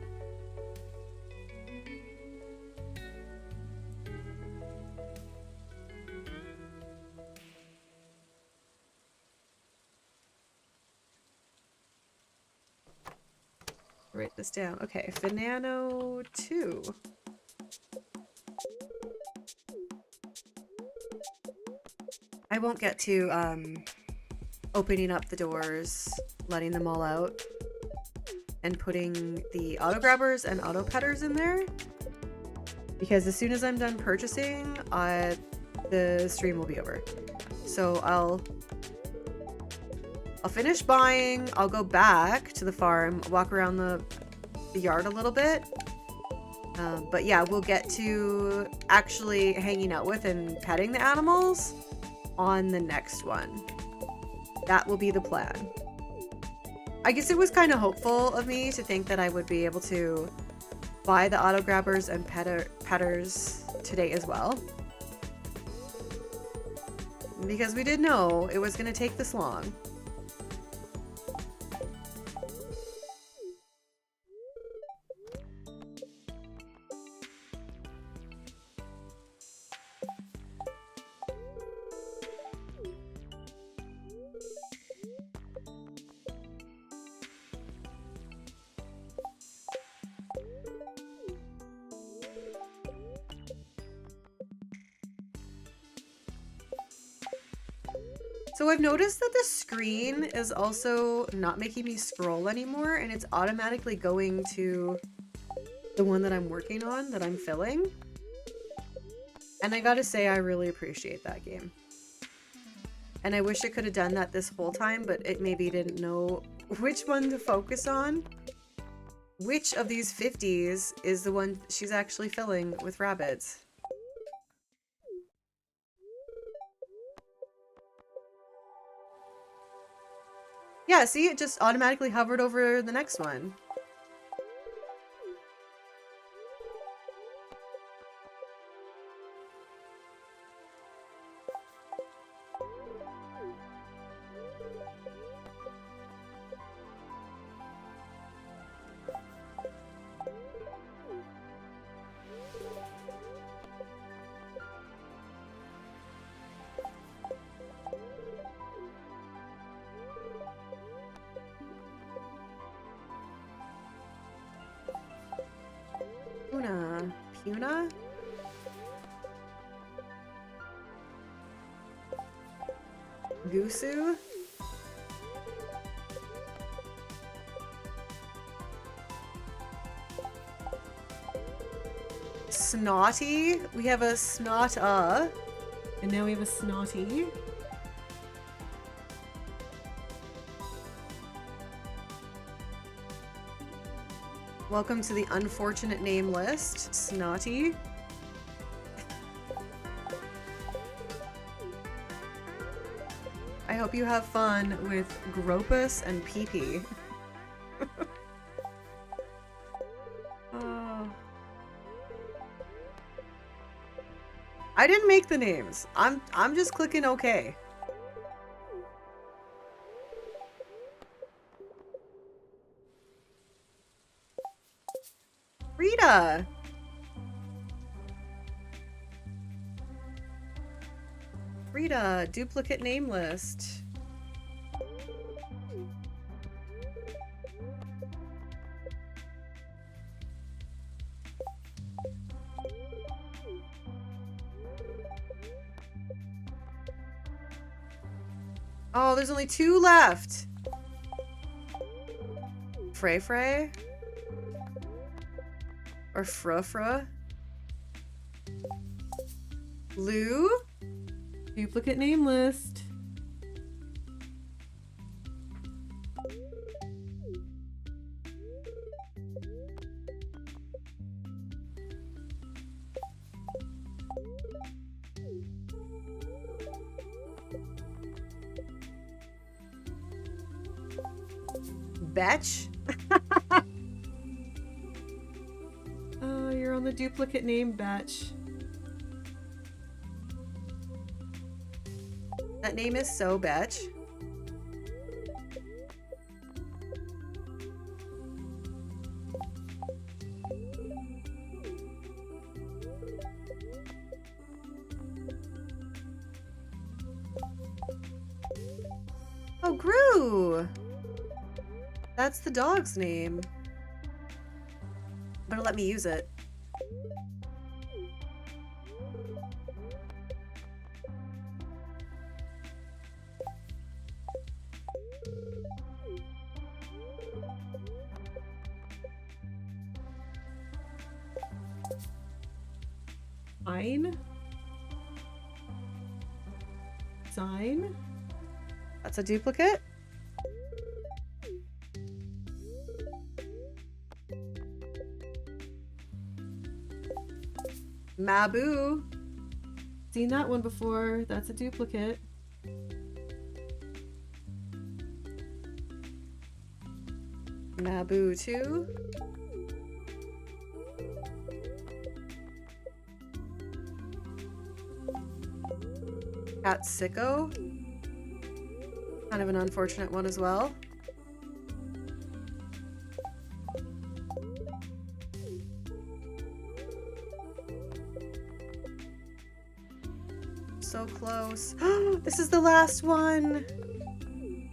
Write this down. Okay, Finano 2. I won't get to opening up the doors, letting them all out, and putting the auto grabbers and auto petters in there, because as soon as I'm done purchasing, the stream will be over. So I'll finish buying, I'll go back to the farm, walk around the yard a little bit. But yeah, we'll get to actually hanging out with and petting the animals on the next one. That will be the plan. I guess it was kind of hopeful of me to think that I would be able to buy the auto grabbers and petters today as well. Because we did know it was going to take this long. So I've noticed that the screen is also not making me scroll anymore, and it's automatically going to the one that I'm working on, that I'm filling. And I gotta say, I really appreciate that game. And I wish it could have done that this whole time, but it maybe didn't know which one to focus on. Which of these 50s is the one she's actually filling with rabbits? Yeah, see, it just automatically hovered over the next one. Tuna? Gusu? Snotty? We have a Snotta. And now we have a Snotty. Welcome to the unfortunate name list, Snotty. I hope you have fun with Gropus and Pee-Pee. I didn't make the names. I'm just clicking OK. Rita. Rita, duplicate name list. Oh, there's only 2 left. Frey Frey? Or Fra? Lou? Duplicate name list. Betch? Oh, you're on the duplicate name batch. That name is so Betch. Oh, Gru! That's the dog's name. Better let me use it. Sign? That's a duplicate? Mabu. Seen that one before. That's a duplicate. Mabu too. Cat Sicko. Kind of an unfortunate one as well. So close. This is the last one.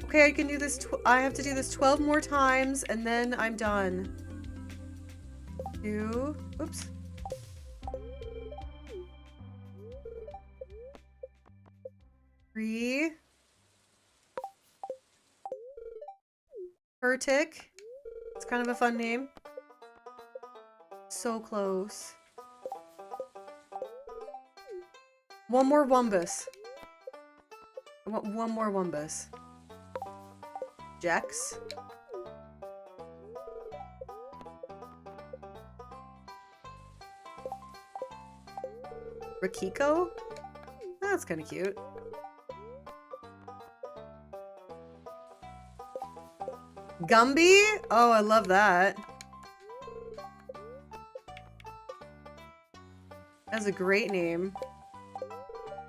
Okay, I can do this. I have to do this 12 more times and then I'm done. 2. Oops. 3. Hertic. It's kind of a fun name. So close. One more Wumbus. I want one more Wumbus. Jex. Rakiko? That's kind of cute. Gumby? Oh, I love that. That's a great name.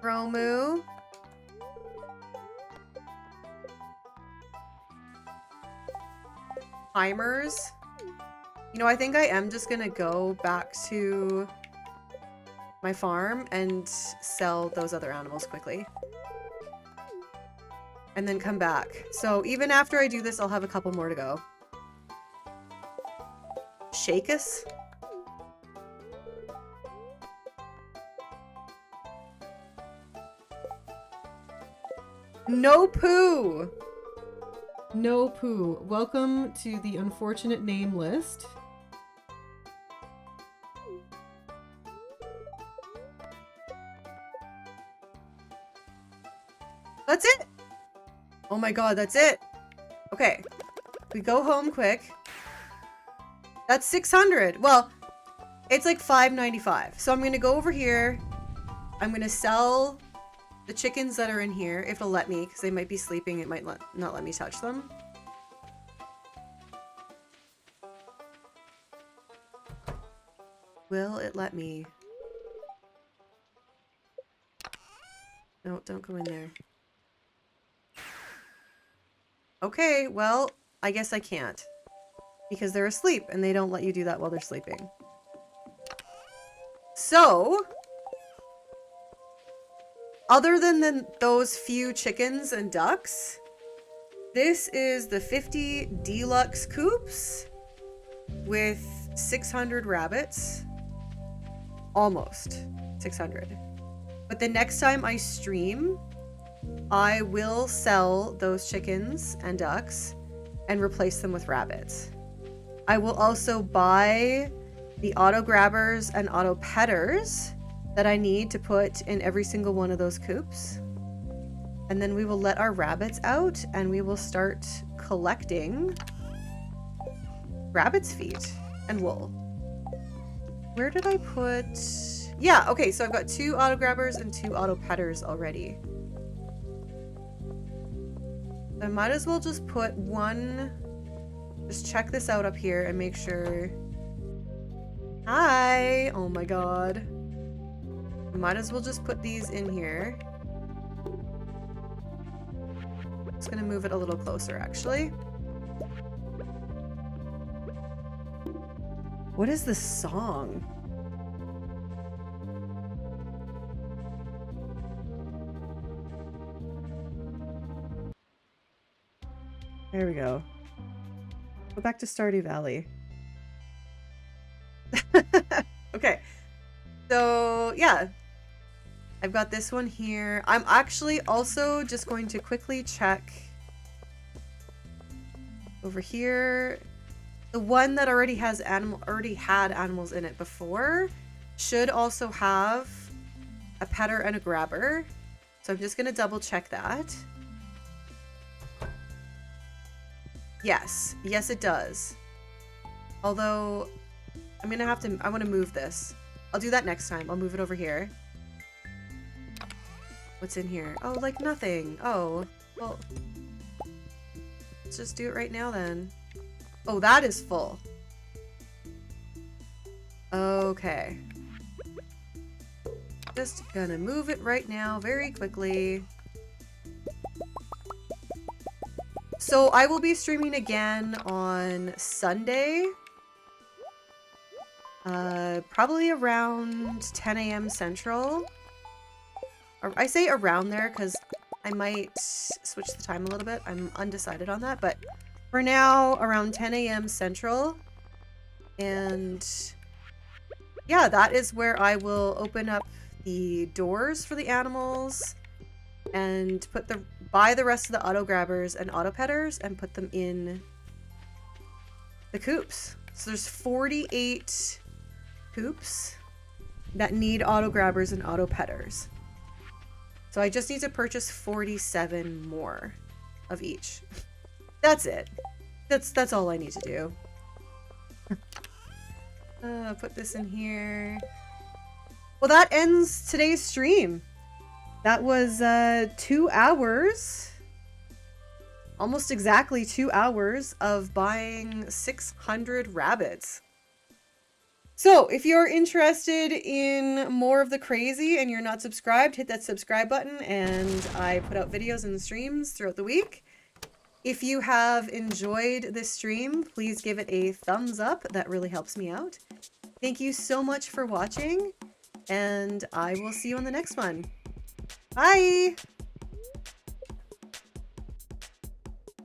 Romu. Timers. You know, I think I am just gonna go back to my farm and sell those other animals quickly. And then come back. So even after I do this, I'll have a couple more to go. Shakus? No poo. No poo. Welcome to the unfortunate name list. That's it. Oh my god, that's it. Okay. We go home quick. That's 600. Well, it's like $5.95. So I'm going to go over here. I'm going to sell the chickens that are in here, if it'll let me, because they might be sleeping. It might not let me touch them. Will it let me? No, don't go in there. Okay, well, I guess I can't. Because they're asleep, and they don't let you do that while they're sleeping. So, other than those few chickens and ducks, this is the 50 deluxe coops with 600 rabbits. Almost 600. But the next time I stream, I will sell those chickens and ducks and replace them with rabbits. I will also buy the auto grabbers and auto petters that I need to put in every single one of those coops. And then we will let our rabbits out and we will start collecting rabbit's feet and wool. Where did I put... Yeah, okay, so I've got 2 auto grabbers and 2 auto petters already. I might as well just put one... Just check this out up here and make sure... Hi! Oh my god. Might as well just put these in here. Just gonna move it a little closer, actually. What is this song? There we go. Go back to Stardew Valley. Okay. So, yeah. I've got this one here. I'm actually also just going to quickly check over here. The one that already had animals in it before should also have a petter and a grabber. So I'm just going to double check that. Yes. Yes, it does. Although, I'm going to have to... I want to move this. I'll do that next time. I'll move it over here. What's in here? Oh, like nothing. Oh, well... Let's just do it right now then. Oh, that is full. Okay. Just gonna move it right now very quickly. So I will be streaming again on Sunday. Probably around 10 a.m. Central. Or I say around there because I might switch the time a little bit. I'm undecided on that, but for now, around 10 a.m. Central. And yeah, that is where I will open up the doors for the animals and buy the rest of the auto grabbers and auto petters and put them in the coops. So there's 48 coops that need auto grabbers and auto petters. So I just need to purchase 47 more of each. That's it. That's all I need to do. Put this in here. Well, that ends today's stream. That was 2 hours. Almost exactly 2 hours of buying 600 rabbits. So, if you're interested in more of the crazy and you're not subscribed, hit that subscribe button, and I put out videos and streams throughout the week. If you have enjoyed this stream, please give it a thumbs up. That really helps me out. Thank you so much for watching, and I will see you on the next one. Bye!